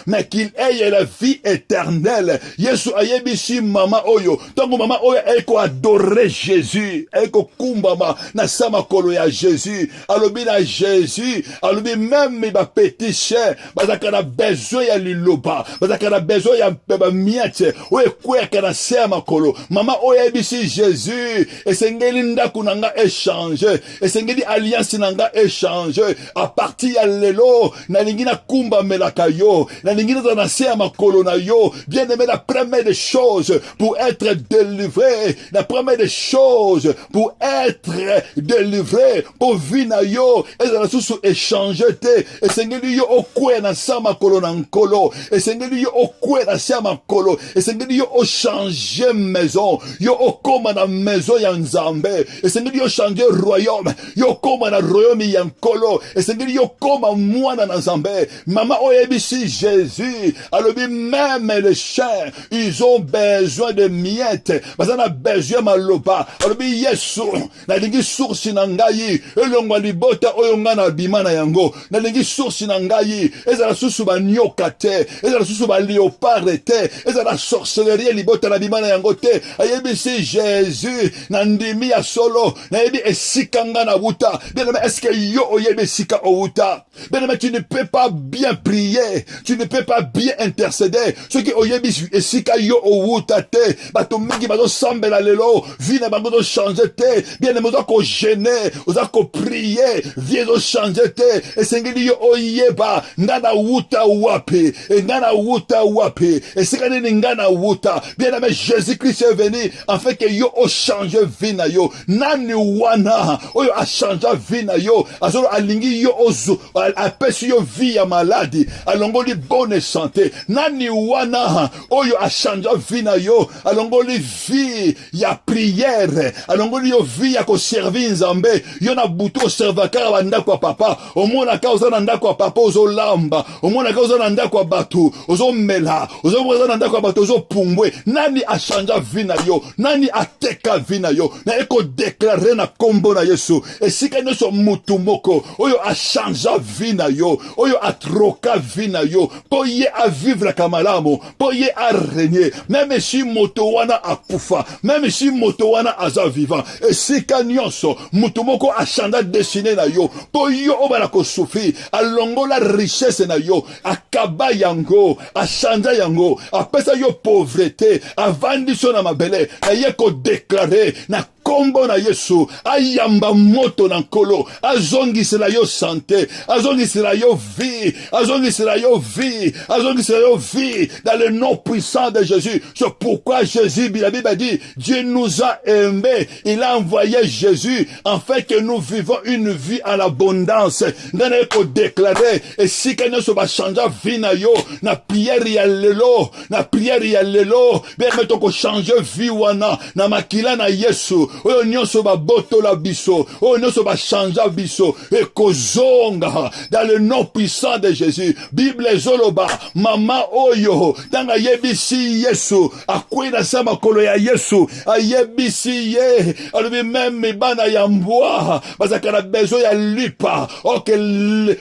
mais qu'il ait la vie éternelle. Yesu ayebisi mama oyo, tango mama oyo eko adorer Jésus, eko kumbama na sama kolo ya Jésus, alobi na Jésus, alobi même ba petit chien, bazaka na besoin ya liloba, bazaka na besoin ya miette, oyo kweka na sama kolo. Mama oyo ayebisi Jésus, esengeli ndaku nanga échanger, esengeli alliance nanga échanger, à partir ya lelo, na lingina kumba melaka yo, na lingina na sama kolo na yo. Bien aimé, la première des choses pour être délivré, la première des choses pour être délivré, pour vina yo, et la sous échanger te, et sengeli yo okwe na sama kolo na nkolo, et sengeli yo okwe na sama kolo, et sengeli yo o changer maison, yo okoma na maison ya Nzambe, et sengeli yo changer royaume, yo okoma na royaume ya nkolo, et sengeli yo okoma mwana na Nzambe. Mama oyebisi Jésus, alobi même les chiens, ils ont besoin de miettes, parce qu'on a besoin maloba, alobi Yesu, na lingi source na ngai, elongwa libota oyonga na bimana yango, na lingi source na ngai, ezala susu ba nyoka te, ezala susu ba léopard te, ezala sorcellerie libota na bimana yango te. Ayebisi Jésus, na ndimi ya solo, na yebi esikanga na wuta. Bien aimé, est-ce que yo oyebi sika o wuta? Bien aimé, tu ne peux pas bien prier, tu ne peux pas bien intercéder. Ce qui oyebi esika yo o wuta te, bato mingi bazo sambela lelo, vie na bango do changer te. Bien aimé, oza ko gêner, oza ko prier, vie do changer te. Esengeli yo oyeba, ngana wuta wapi, ngana wuta wapi, esika nini ngana wuta. Bien aimé, Jésus-Christ est venu, en fait que yo o changer vie na yo. Nani wana, oyo a changer vie na yo, azolo alingi yo ozu, apesi yo vie ya maladi, alongoli bonne santé. Nani wana, oyo a changer vie na yo, alongoli vie ya prière, alongoli yo vie ya ko servir Nzambe. Yo na butu o servaka wa ndako wa papa, omona ka oza na ndako wa papa ozo lamba, omona ka oza na ndako wa batu ozo mela, ozo na ndako wa batu ozo pumbwe. Nani a changer vie na yo, nani a teka vie na yo, na eko déclarer na kombo na Yesu. Esika nyonso mutu moko oyo a changer vie na yo, oyo a troka vie na yo, po ye a vivre kamalamu, po ye a régner, même si moto wana akufa, même si moto wana aza vivant. Esika nyonso mutu moko a changer destiné na yo, po yo obala ko souffrir, alongola richesse na yo, akaba yango, a changer yango, apesa yo pauvreté, avandi so na mabele, na ye ko déclarer na kombo na Yesu, ayamba moto na nkolo, azongisela yo santé, azongisela yo vie, azongisela yo vie, azongisela yo vie, dans le nom puissant de Jésus. C'est pourquoi Jésus, la Bible dit, Dieu nous a aimés, il a envoyé Jésus, afin que nous vivons une vie à l'abondance. Dans le déclaré, et si quelqu'un se va changer vie na yo, na prière ya lelo, na prière ya lelo, bien mettons qu'on change vie wana, na makila na Yesu, oyo nyonso ba boto la biso, oyo nyonso ba chanja biso, e kozonga dans le nom puissant de Jésus. Bible zoloba, mama oyo, tanga yebisi Yesu, akwina sama kolo ya Yesu, ayebisi ye, alubi même bana ya mbwa, bazaka na besoin ya lipa, ok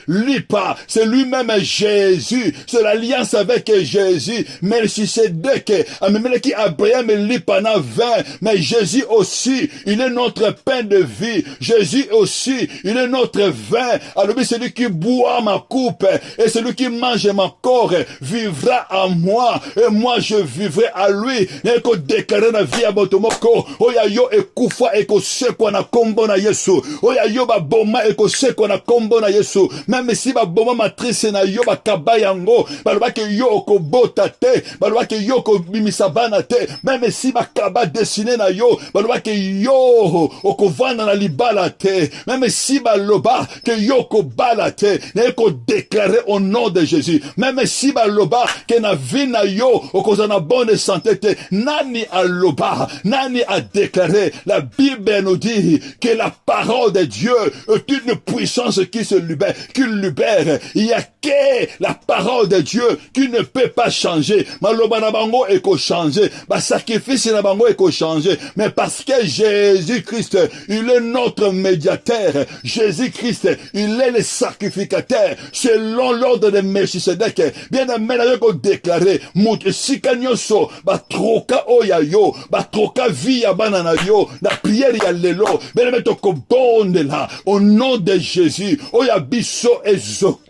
lipa, c'est lui-même Jésus, c'est l'alliance avec Jésus, mais si c'est deux que, amemele ki Abraham lipa na 20, mais Jésus aussi, aussi, il est notre pain de vie. Jésus aussi, il est notre vin. Alors, celui qui boit ma coupe et celui qui mange ma corps vivra en moi et moi je vivrai à lui. Neko déclarer na vie à botomoko. Oya yo ekufa eko sekwa na kombo na Yesu. Oya yo ba boma eko sekwa na kombo na Yesu. Même si ba boma matrice na yo ba kabayango, baloba ke yo oko bota te, baloba ke yo ko bimisabana te. Même si ba kaba dessiné na yo, baloba ke yo oko vanda na libala te. Même si ba loba ke yo ko bala te, neko déclarer au nom de Jésus. Même si ba loba ke na vie na yo oko na bonne santé te, nani a loba, nani a déclaré. La Bible nous dit que la parole de Dieu est une puissance qui se libère, qui libère. Il y a que la parole de Dieu qui ne peut pas changer. Maloba na bango eko changer, ba sacrifice na bango eko changer. Mais parce que Jésus-Christ, il est notre médiateur. Jésus-Christ, il est le sacrificateur selon l'ordre de Melchisedec. Bien aimé, la ko déclaré, mout sikanyoso ba troka oya yo, ba troka via banana yo, la prière ya lelo. Bien aimé, to ko bonde là au nom de Jésus. Oya biso ezo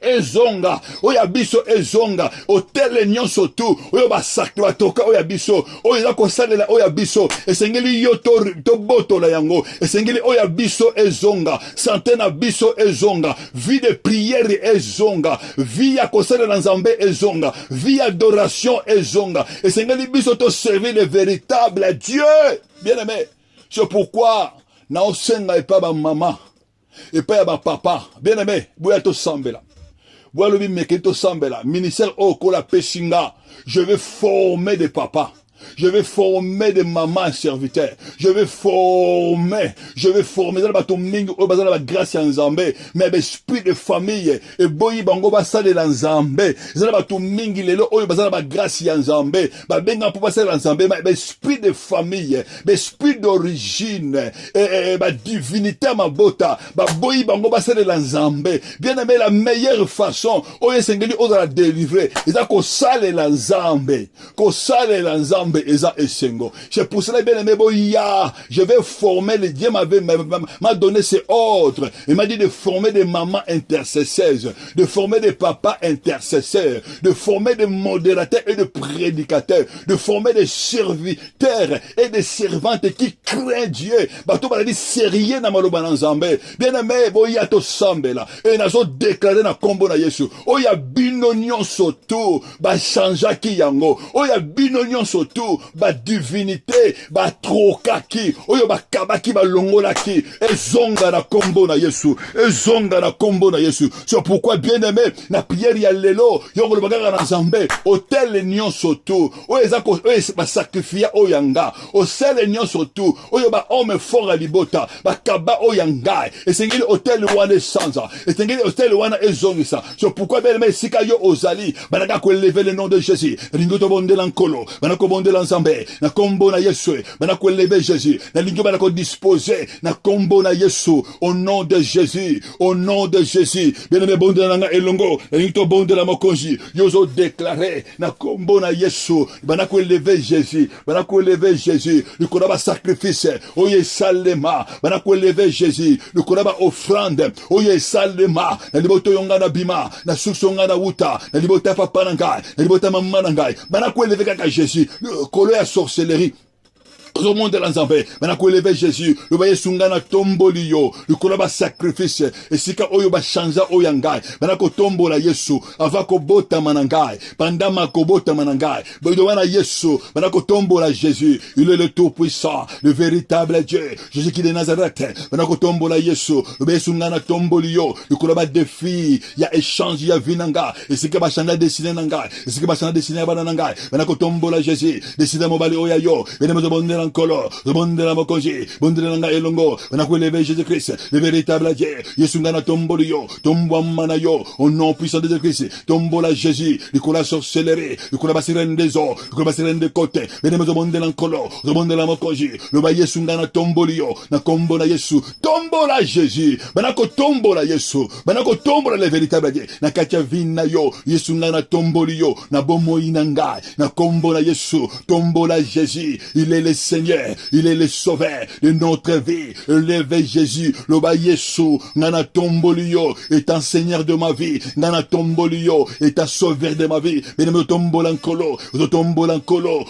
ezonga oya biso ezonga otele nyonso tu oyo basakli batoka oya biso oyo eza kosalela oya biso esengeli yo to botola yango esengeli oya biso ezonga santé na biso ezonga vie de prière ezonga vie ya kosalela nzambe ezonga vie d'adoration ezonga esengeli biso to servir le véritable Dieu. Bien aimé, c'est pourquoi na osenga epa ba mama epa ba papa. Bien aimé, boya to sambela Boalobi meketo sambela, ministère okola pesinga, je vais former des papas. Je vais former des mamans serviteurs. Je vais former dans la mingi au bazar la grâce en Zambé, mais l'esprit de famille et boyi bango basa de l'Anzambé. Zala ba mingi lelo au bazar la grâce en Zambé, ba benga pour passer l'Anzambé, mais l'esprit de famille, l'esprit d'origine et ba divinité ma bota, ba boyi bango basa de l'Anzambé. Bien aimé, la meilleure façon au yesengeli au la délivrer, ils a ko sale l'Anzambé, c'est pour cela, bien aimé, je vais former, le Dieu m'a donné ses ordres. Il m'a dit de former des mamans intercesseuses, de former des papas intercesseurs, de former des modérateurs et des prédicateurs, de former des serviteurs et des servantes qui craignent Dieu. Bato baladi sérieux na maloba na Nzambe. Bien aimé, boya to sambela. Et nazo déclaré na kombo na Yesu. Oya bino nyonso tu ba changeaki yango. Oya bino nyonso tu ba divinité ba trokaki oyo ba kabaki ba longolaki ezonga na kombo na Yesu, ezonga na kombo na Yesu. C'est pourquoi bien aimé na prière ya lelo yongo le bagara na Nzambe hôtel nyonso tu oyo ezako oyo ba sacrifier oyanga o sel nyonso tu oyo ba homme fort à libota ba kaba oyanga esengeli hôtel wana sanza esengeli hôtel wana ezongisa. C'est pourquoi bien aimé sika yo ozali banaka ko lever le nom de Jésus ringoto bondela nkolo banako bondela Nzambe na kombo na Yesu banako lever Jésus na lingo banako disposer na kombo na Yesu au nom de Jésus, au nom de Jésus. Bien aimé bondela nga elongo na lingo bondela mokonzi yozo déclarer na kombo na Yesu banako lever Jésus banako lever Jésus le koraba sacrifice oye salema banako lever Jésus le koraba offrande oye salema na liboto yonga na bima na suksonga na wuta na libota papa na ngai na libota mama na ngai banako lever kaka Jésus kolo ya sorcellerie au monde de l'Anzambé, banako élever Jésus, le baye sungana tombolio, le kolaba sacrifice, et sika oyo ba chanja oyangai, banako tombola Yesu, avako bota manangai, pandama ko bota manangai, boydowana Yesu, banako tombola Jésus, il est le tout puissant, le véritable Dieu, Jésus qui est de Nazareth, banako tombola Yesu, le baye sungana tombolio, le kolaba défi, ya échange ya vinanga, et sika ba chanja dessiner nangai, et sika ba chanja dessiner banangai, banako tombola Jésus, dessiner mobali oyayo, venez de Nkolo, le monde de la mokonji, monde de la elongo, on a élevé Jésus-Christ, le véritable Dieu, Yesungana tombolio, tombouamanayo, au nom puissant de Jésus-Christ, tombola Jésus, le cola sorcellerie, le cola basirène des eaux, le cola basirène des côtés, venez au monde de l'Nkolo, le monde de la mokonji, le ba Yesungana tombolio, na kombola Yesu, tombola Jésus, banako tombola Yesu, banako tombola le véritable Dieu, na katia vina yo, Yesungana tombolio, na bomo inangai, na kombola Yesu, tombola Jésus, il est le Seigneur, il est le sauveur de notre vie. Élevez Jésus, loba Yesu, ngana tombolio, est un Seigneur de ma vie, ngana tombolio, est un sauveur de ma vie. Bénémoine tombolancolo,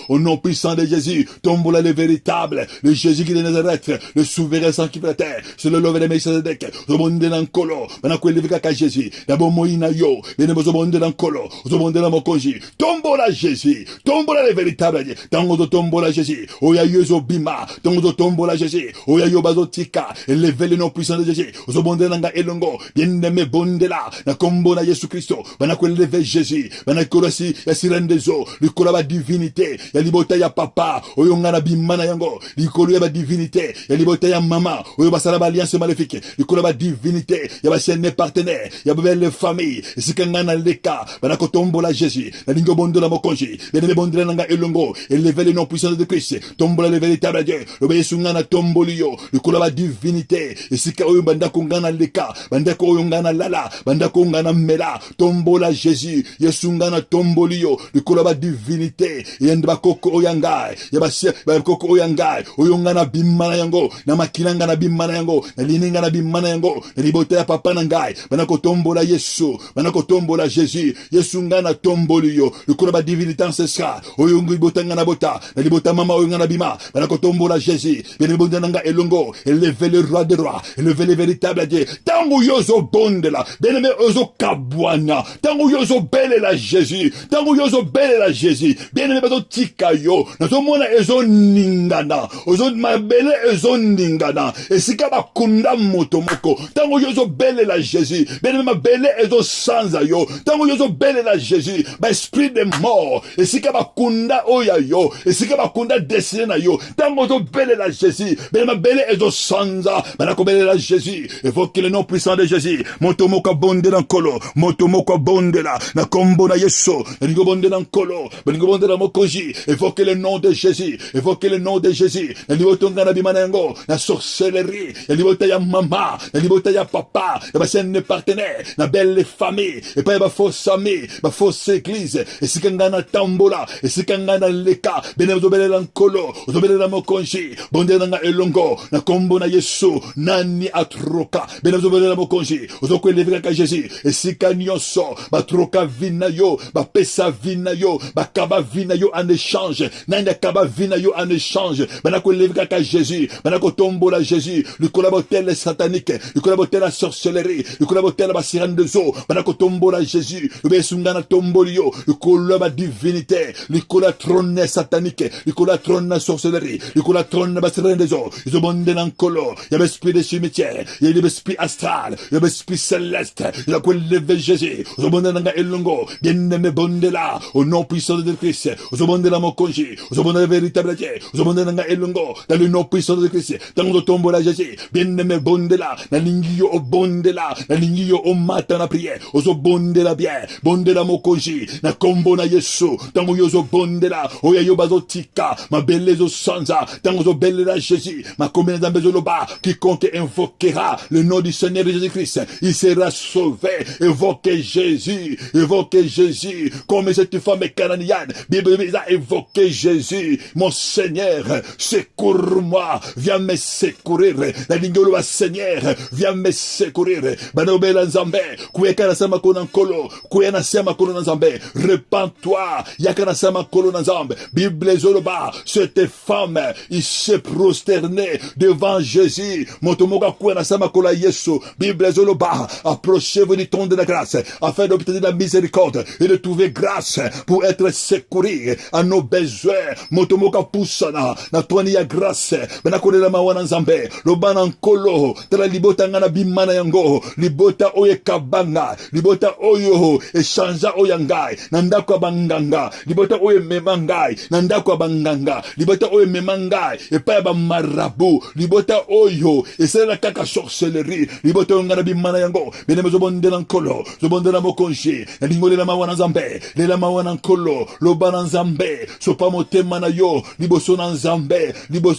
au nom puissant de Jésus, tombola le véritable, le Jésus qui est de Nazareth, le souverain sanctificateur, c'est le love de Melchizedek, au monde de l'ancolo, banako élevez kaka Jésus, d'abord moïna yo, bénémoine au monde de l'ancolo, au monde de la mokonji, tombola Jésus, tombola le véritable, tango tombola Jésus, oya yozo bima, tango tombola Jésus, oya yo bazotika, élevez le nom puissant de Jésus, au monde de l'anga elongo, bien aimé bondela, na kombo na Jésus Christ, banako élevez Jésus, banako rasi, ya sirendezo, likolo ba divinité, ya libota ya papa, oyo ngana bimana yango, likolo ya ba divinité, ya libota ya mama, oyo basala ba alliance maléfique, likolo ba divinité, ya ba sene partenaire, ya ba belle famille, sikangana leka, banako tombola Jésus, na lingo bondo la mokonji, bien bondela nanga elongo, élevez le nom puissant de Christ, tombola le véritable Dieu, le besungana tombolio, likolo ba divinité, sika oyo bandako ngana leka, bandako oyo ngana lala, bandako ngana mela, tombola Jésus, yesungana tombolio, likolo ba divinité, yende bakoko oyangai, yabasia bakoko oyangai, oyongana bimana yango, na makilanga na bimana yango, na lininga na bimana yango, na libota ya papa nangai, banako tombola Yesu, banako tombola Jésus, yesungana tombolio, likolo ba divinité ancestrale, oyongi botanga na bota, na libota mama oyongana bima, banako tombola Jésus, bien bondananga elongo, élevez le roi des rois, élevez le véritable Dieu, tango yozo bondela, bien aimé ozo kabwana, tango yozo belle la Jésus, tango yozo belle la Jésus, bien aimé bazo tika yo, nazo mona ezo ningana, ozo mabele ezo ningana, esika bakunda moto moko, tango yozo belle la Jésus, bien aimé mabele ezo sanza yo, tango yozo belle la Jésus, ba esprit de mort, esika bakunda oya yo, esika bakunda destiné na yo, tango yozo belle la Jésus, bien aimé mabele ezo sanza, banako belle la Jésus, évoquez le nom puissant de Jésus, moto moko bonde dans kolo, moto moko bonde la, na kombo na Yesu, na lingo bonde dans kolo, lingo bonde dans mokoji, évoquez le nom de Jésus, évoquez le nom de Jésus, na libotonga na bimanengo, na sorcellerie, na libota ya mama, na libota ya papa, na basene partenaire, na belle famille, et pas ba fausse amie, ba fausse église, et sikanga na tambola, et sikanga na leka, bene zobele na kolo, zobele na mokonji, bonde na elongo, na kombo na Yesu, nani atroka, bene zobele na mokonji, ozoko eleveka ka Jésus, et sikanyoso, ba troka vina yo, ba pesa vina yo, ba kaba vina yo en échange, nani kaba vina yo en échange, banako eleveka ka Jésus, banako tombola Jésus, le collaborateur satanique, le collaborateur la sorcellerie, le collaborateur la basirane de zo, banako tombola Jésus, le besungana tombolio, le collaborateur divinité, le collaborateur satanique, le collaborateur sorcellerie, le collaborateur basirane de zo, ils ont bondé dans colo, il y a l'esprit de cimetière, il y a l'esprit astral, il y a l'esprit céleste, il a quoi lever Jésus, ils ont bondé dans elongo, bien aimé bondé là, au nom puissant de Christ, ils ont bondé dans mon congé, ils ont bondé le véritable Dieu, ils ont bondé dans elongo, dans le nom puissant de Christ, dans le tombeau là Jésus, bien aimé bondé là, dans l'ingio au bondé là, dans l'ingio au matin la prière, ils ont bondé la bien, bondé la mon congé, na combo na Yesu, dans le yozo bondé là, oya yo bazotika, ma belle zo sanza, dans le belle là Jésus, ma commune dans bezoloba, quiconque invoquera le nom du Seigneur Jésus-Christ, il sera sauvé. Évoquez Jésus, évoquez Jésus, comme cette femme cananéenne, Bible a évoqué Jésus, mon Seigneur, secours-moi, viens me secourir, la lingolo wa Seigneur, viens me secourir, banobela nzambe, kueka na sama kona nkolo, kuya na sama kona nzambe, repens-toi, yaka na sama kona nzambe, Bible zoloba, cette femme, il s'est prosterné devant Jésus, motomoka kuya na sama kola Yesu, Bible zoloba, approchez-vous du trône de la grâce, afin d'obtenir la miséricorde et de trouver grâce pour être secouru à nos besoins. Motomoka pusana, na twani ya grâce, benakolela mawana nzambe, lobana nkolo, tala libota ngana bimana yango, libota oye kabanga, libota oyo, echanja oyangai, nandako banganga, libota oye memangai, nandako banganga, libota oye memangai, epa ba marabu, libota oyo, esela kaka sorcellerie, libota ngana bimana yango, benemezo bonde nkolo, zobonde na mokonji, na lingole la mawana nzambe, lela mawana nkolo, lobana nzambe, sopa motema na yo, liboso na nzambe,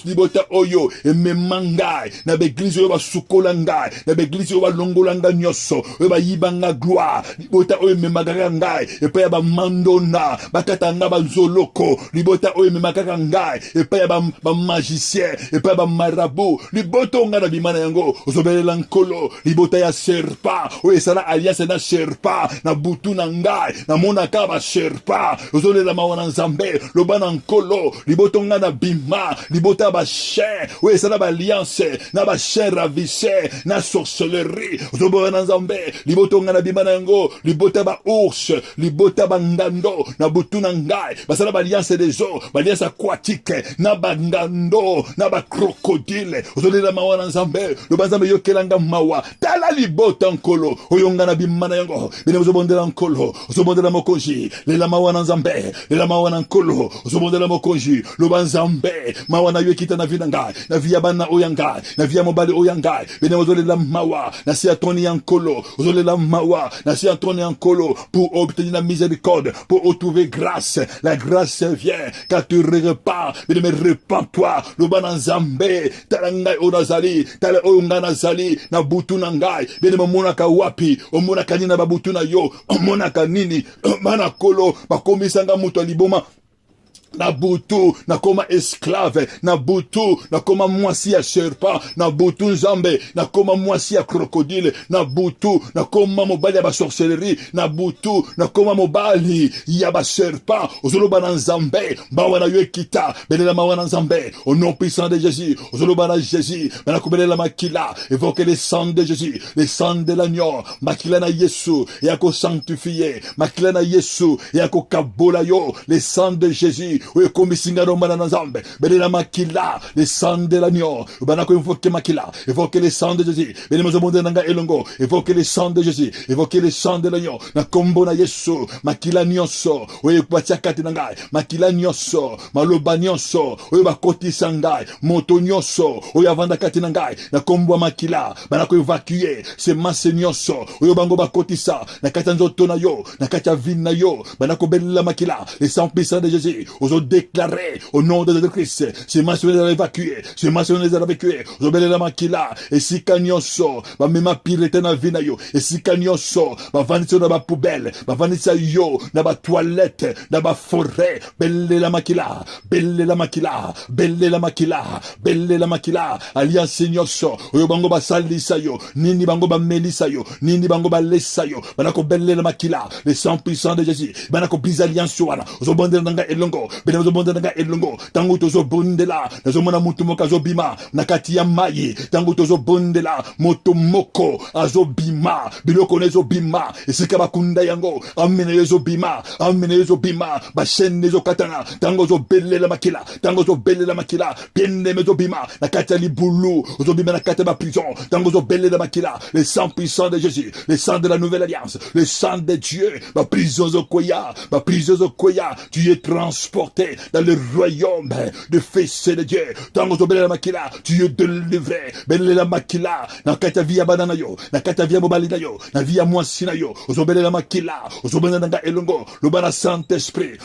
libota oyo, ememangai, na beglise oyo basukola ngai, na beglise oyo balongola ngai nyoso, oyo bayibanga gloire, libota oyo ememaka ngai, epa ya bamandona, bakata nga banzoloko, libota oyo ememaka ngai, et pas ba magicien, et pas ba marabout, liboto ngana bimana yango, ozobelela nkolo, libota ya serpa, o esala alliance na serpa, na butu na ngai, na monaka ba serpa, ozolela mawana nzambe, lobana nkolo, liboto ngana bima, libota ba chien, o esala ba alliance, na ba chien ravissé, na sorcellerie, ozobona nzambe, liboto ngana bimana yango, libota ba ours, libota ba ngando, na butu na ngai, basala ba alliance des eaux, ba alliance aquatique, na ba ngando, na ba crocodile, ozolela mawana nzambe, lobazambe yokelanga mawa, tala libota nkolo, oyongana bimana yango, bine ozobondela nkolo, ozobondela mokonji, lela mawana nzambe, lela mawana nkolo, ozobondela mokonji, lobanzambe, mawana yekita na vina ngai, na via bana oyangai, na via mobali oyangai, bine ozolela mawa, na si atoni yankolo, ozolela mawa, na si atoni yankolo, pour obtenir la miséricorde, pour retrouver grâce, la grâce vient, quand tu repars, bine me repens-toi, lobana nzambe, tala ngai onazali, tala oyongana zali, na butu na ngai, bine monaka wapi, omonaka nini na babutu na yo, omonaka nini, mana kolo, bakomisanga mutu aliboma, na butu na koma esclave, na butu na koma mwasi ya serpent, na butu nzambe na koma mwasi ya crocodile, na butu na koma mobali ya ba sorcellerie, na butu na koma mobali ya ba serpent, ozoloba na nzambe, bawana yo ekita, belela mawana nzambe, au nom puissant de Jésus, ozoloba na Jésus, bana kubelela makila, évoquez le sang de Jésus, le sang de l'agneau, makila na Yesu, yako sanctifié, makila na Yesu, yako kabola yo, le sang de Jésus, oui, comme singaro manana nzambe, belela makila, le sang de l'agneau, banako invoquer makila, évoquer le sang de Jésus, belela mazobonde nanga elongo, évoquer le sang de Jésus, évoquer le sang de l'agneau, na kombo na Yesu, makila nyonso, oui, kwatia kati nangai, makila nyonso, maloba nyonso, oui, bakoti sangai, moto nyonso, oui, avanda kati nangai, na kombo makila, banako évacuer, c'est masse nyonso, oui, bango bakoti sa, na kati nzoto na yo, na kati vin na yo, banako belela makila, le sang puissant de Jésus, aux déclaré au nom de Jésus-Christ, c'est mentionné dans l'évacuer, c'est mentionné dans l'évacuer, zobele la makila, et si kanyoso, ba mema pirete na vina yo, et si kanyoso, ba vanitso na ba poubelle, ba vanitsa yo, na ba toilette, na ba forêt, belle la makila, belle la makila, belle la makila, belle la makila, alliance nyoso, oyo bango ba salisa yo, nini bango ba melisa yo, nini bango ba lesa yo, banako belle la makila, le sang puissant de Jésus, banako bis alliance wana, zobonde nanga elongo, bena ozobonda nanga elongo, tango tozobondela, nazomona mutu moko azobima, nakati ya mayi, tango tozobondela, moto moko azobima, biloko nezobima, esika bakunda yango, amene ezobima, bashene ezokatana, tango zobelela makila, tango zobelela makila, pienne mezobima, nakati ya libulu, ozobima nakati ya ba prison, tango zobelela makila, le sang puissant de Jésus, le sang de la nouvelle alliance, le sang de Dieu, ba prison zokoya, tu es transporté dans le royaume de fils de Dieu. Tango zobele la makila, tu es délivré. Bele la makila, na kata via banana yo, na kata via mobali na yo, na via mwasina yo. Zobele la makila, zobele nanga elongo. Le bana Saint-Esprit,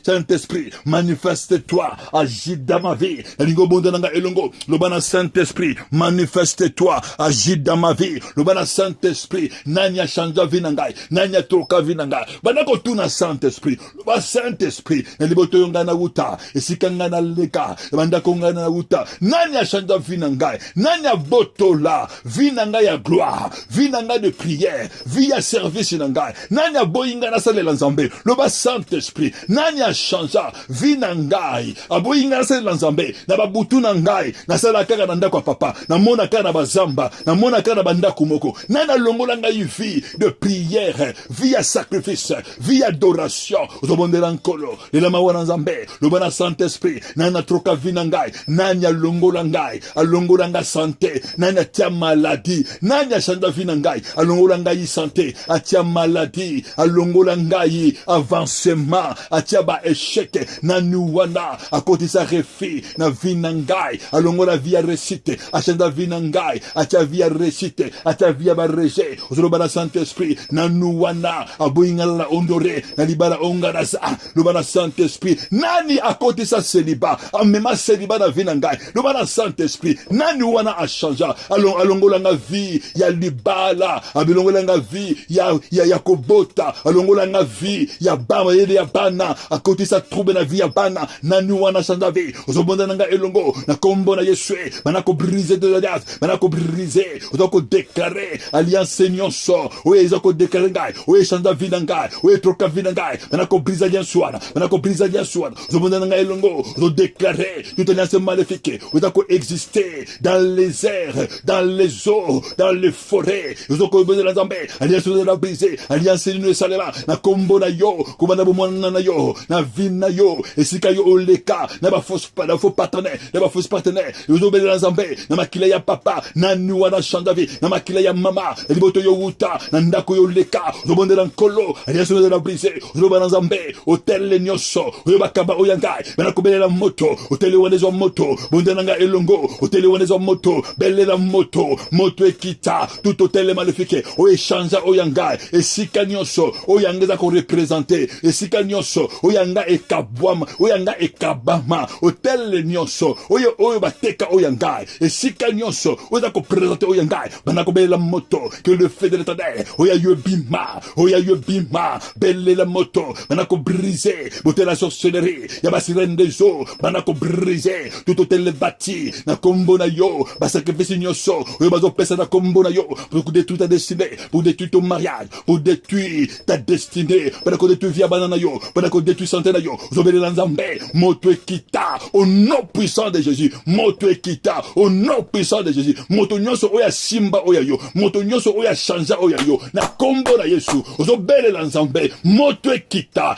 Saint-Esprit, manifeste-toi, agis dans ma vie. La lingo bonda nanga elongo. Le bana Saint-Esprit, manifeste-toi, agis dans ma vie. Le bana Saint-Esprit, nanya chanja vinangai, nanya troka vinangai. Banako tuna Saint-Esprit, le bana Saint-Esprit, na liboto yonga na uta, esika nga na leka, bandako nga na uta, nanya chanja vinangai, nanya botola, vinangai ya gloire, vinangai de prière, via service nangai, nanya boyinga na salela nzambe, le bana Saint-Esprit, nanya chanja vinangai, aboyinga na salela nzambe, na babutu nangai, na sala kaka na ndako papa, na mona kaka na bazamba, na mona kaka na bandako moko, nana longola ngai vie de prière, via sacrifice, via adoration, zobondela nkolo, lela mawana nzambe, le bana Saint-Esprit, nana troka vinangai, nanya longola ngai, alongola ngai santé, nanya tia maladie, nanya chanda vinangai, alongola ngai santé, atia maladie, alongola ngai avancement, atia ba échec, nanu wana, akotisa refi, na vinangai, alongola via récite, achanda vinangai, atia via récite, atia via ba rejet, ozolo bana Saint-Esprit, nanu wana, aboyingala ondore, na libala ongaraza, le bana Saint-Esprit, nani akoti sa célibat, amema célibat na vie na ngai, le bana Saint-Esprit, nani wana a changé, alongola nga vie, ya libala, abilongola nga vie, ya kobota, alongola nga vie, ya bama yede ya bana, akoti sa trouble na vie ya bana, nani wana changé vie, ozobonda nga elongo, na kombo na Yeshua, manako briser de l'audience, manako briser, ozoko déclarer, alliance nyonso, oye ezoko déclarer ngai, oye changé vie na ngai, oye troka vie na ngai, manako briser alliance wana, manako briser alliance wana, ozobonda nga elongo, ozo déclarer, toute alliance maléfique, ozoko exister dans les airs, dans les eaux, dans les forêts, ozoko briser la zambe, alliance ozala briser, alliance ne salema, na kombo na yo, kumana bomwana na yo, na vie na yo, esika yo oleka, na ba fausse partenaire, na ba fausse partenaire, ozobele la zambe, na makila ya papa, na nuwa na chandavi, na makila ya mama, eliboto yo uta, na ndako yo leka, ozobonde la nkolo, alliance ozala briser, ozobele la zambe, hotel le nyoso, oyobakaba oyangai, bana kobele la moto, hotel wanezo moto, bonde nanga elongo, hotel wanezo moto, belle la moto, moto ekita, tout hôtel maléfique, oyechanja oyangai, esika nyoso, oyangeza ko représenter, esika nyoso, oyanga ekabwama, oyanga ekabama, hotel le nyoso, oyo bateka oyangai, esika nyoso, oza ko présenter oyangai, bana kobele la moto, que le feu de l'éternel, oya yo bima, belle la moto, bana ko briser, bote la sorcellerie, ya ba sirène des eaux, bana ko briser, tout hôtel bâti, na kombo na yo, ba sacrifice nyoso, oyo bazo pesa na kombo na yo, pour détruire ta destinée, pour détruire ton mariage, pour détruire ta destinée, bana ko détruire via banana yo, bana ko détruire santé na yo, zobele la nzambe, moto ekita, au nom puissant de Jésus, moto ekita, au nom puissant de Jésus, moto nyoso oya simba oya yo, moto nyoso oya chanja oya yo, na kombo na Yesu, zobele la nzambe, moto ekita,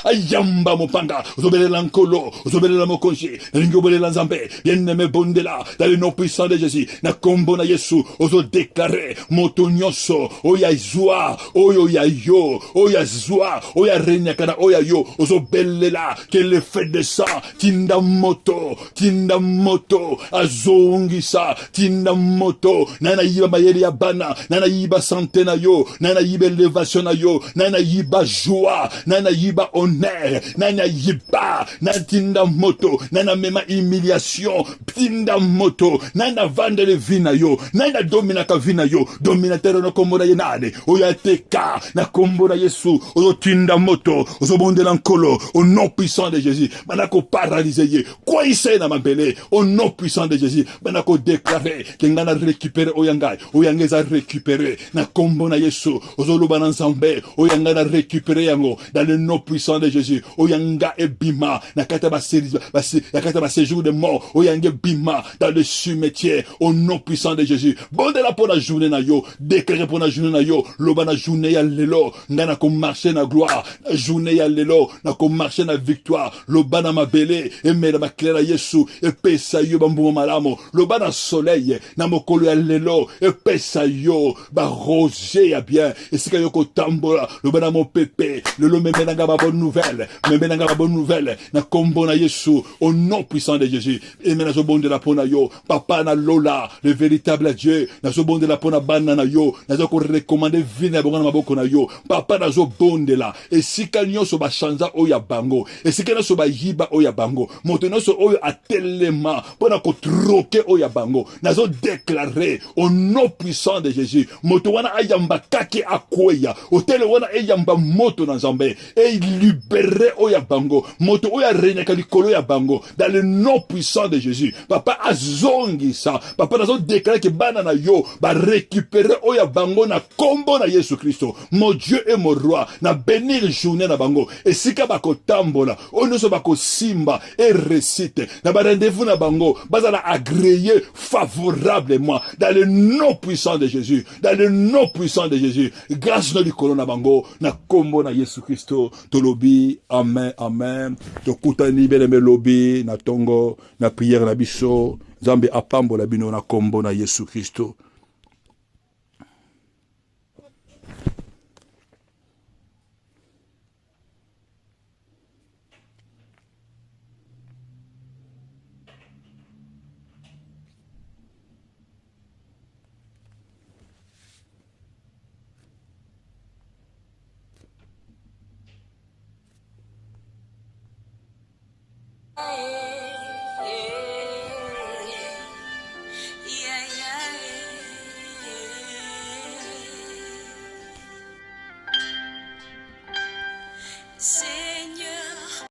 ayamba mopanga, zobele la nkolo, zobele la mokonji, ringobele la nzambe, bien-aimé bondela, dans le nom puissant de Jésus, na kombo na Yesu, ozo déclarer, moto nyoso, oya zwa, oyo ya yo, oya zwa, oya renyakana, oya yo, ozo belela, que le fait de ça, tinda moto, azongisa, tinda moto, nana yiba mayeli ya bana, nana yiba santé na yo, nana yiba élévation na yo, nana yiba joie, nana yiba honneur, nana yiba, nana tinda moto, nana mema humiliation, tinda moto, nana vande le vina yo, nana domina ka vina yo, dominateur no kombo na yenade, oya teka, na kombo na Yesu, ozo tinda moto, ozo bonde l'ankolo, au nom puissant de Jésus, manako paralyser ye, quoi isse na mabele, au nom puissant de Jésus, manako déclarer, kengana récupérer oyangai, oyangeza récupérer, na kombo na Yesu, ozo loba na nzambe, oyangana récupérer yango, dans le nom puissant de Jésus, oyanga e bima, na kata ba séjour de mort, oyanga bima, dans le cimetière, au nom puissant de Jésus, bonde la pour la journée na yo, déclarer pour la journée na yo, loba na journée ya lelo, ngana ko marcher na gloire, na journée ya lelo, na ko marcher na victoire, loba na mabele, emela maklela Yesu, epesa yo bambu malamo, loba na soleil, na mokolo ya lelo, epesa yo, ba roger ya bien, esika yo ko tambola, loba na mon pépé, lelo memenanga ba bonne nouvelle, na kombo na Yesu, au nom puissant de Jésus, emena zo bonde la pona yo, papa na lola, le véritable Dieu, na zo bonde la pona bana na yo, na zo ko recommander vina bonga na maboko na yo, papa na zo bonde la, esika nyonso ba chanza oya bango, esika nyonso ba yiba oya bango, moto nyonso oyo atelema, pona ko troquer oya bango, na zo déclarer, au nom puissant de Jésus, moto wana ayamba kake akweya, hôtel wana ayamba moto na nzambe, et libérer oya bango, moto oya renyaka likolo ya bango, dans le nom puissant de Jésus, papa azongi sa, papa nazo déclarer que bana na yo, ba récupérer oya bango na kombo na Yesu Christo, mon Dieu et mon roi, na bénir journée na bango, et sika bako tambola, onoso bako simba, et récite, na ba rendez-vous na bango, bazala agréé favorablement, dans le nom puissant de Jésus, dans le nom puissant de Jésus, grâce na likolo na bango, na kombo na Yesu Christo, tolobi, amen, amen, tokutani beleme lobi, na tongo, na prière na biso, Zambe apambola bino na kombo na Yesu Christo. C'est